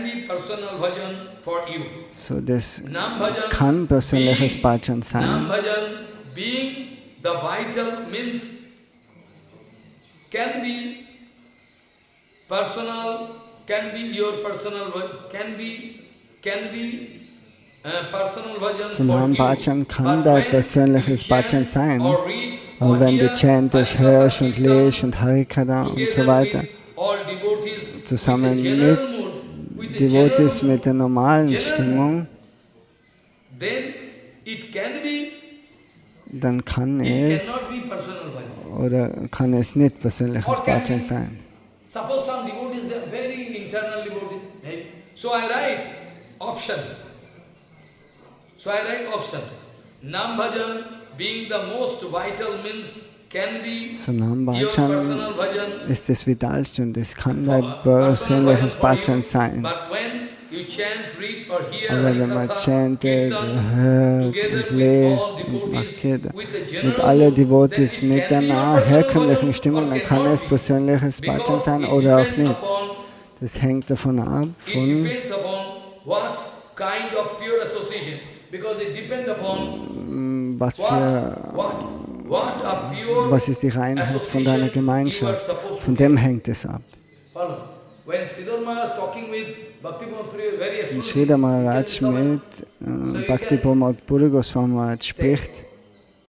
be personal bhajan for you. So, das Nam Bhajan kann persönliches being- Bhajan Nam sein. Bhajan being the vital means can be personal, can be your personal, can be personal bhajan So, for Nam you. Bhajan kann But dein when persönliches you chant Bhajan sein. or read Aber or wenn hear du chantest, Harikatha hörst und Kirtan liest und Harikatha und so together weiter, with all devotees zusammen with a general mit mood, with a Devotees general mit der normalen General Stimmung, then it can be, dann kann it es cannot be personal bhajan. oder kann es nicht persönliches Bhajan sein. Suppose some devotees, they are very internal devotees. Right? So I write option. Nam bhajan being the most vital means can be So Nam your Bhajan personal bhajan. ist das Vitalste und es kann dein persönliches Bhajan sein. But when you chant, read or hear Aber wenn man Harikatha, chantet, Kirtan, hört together und with liest all und macht devotees, Kirtan, with a mit general allen mood, Devotees then it mit can der be your nahe personal herkömmlichen bhajan Stimmung, or dann kann cannot es be. persönliches Bhajan Because sein it oder auch depends nicht. upon Das hängt davon ab, It von depends upon what kind of pure association. Because it depends upon was für what a pure was ist die Reinheit von deiner association you are Gemeinschaft. supposed Von to dem get. hängt es ab. Follow. When Sridhar Maharaj talking with Bhakti very Und exclusively, Sridhar he Maharaj tells someone, mit Bhakti Pramod Puri Goswami Maharaj spricht,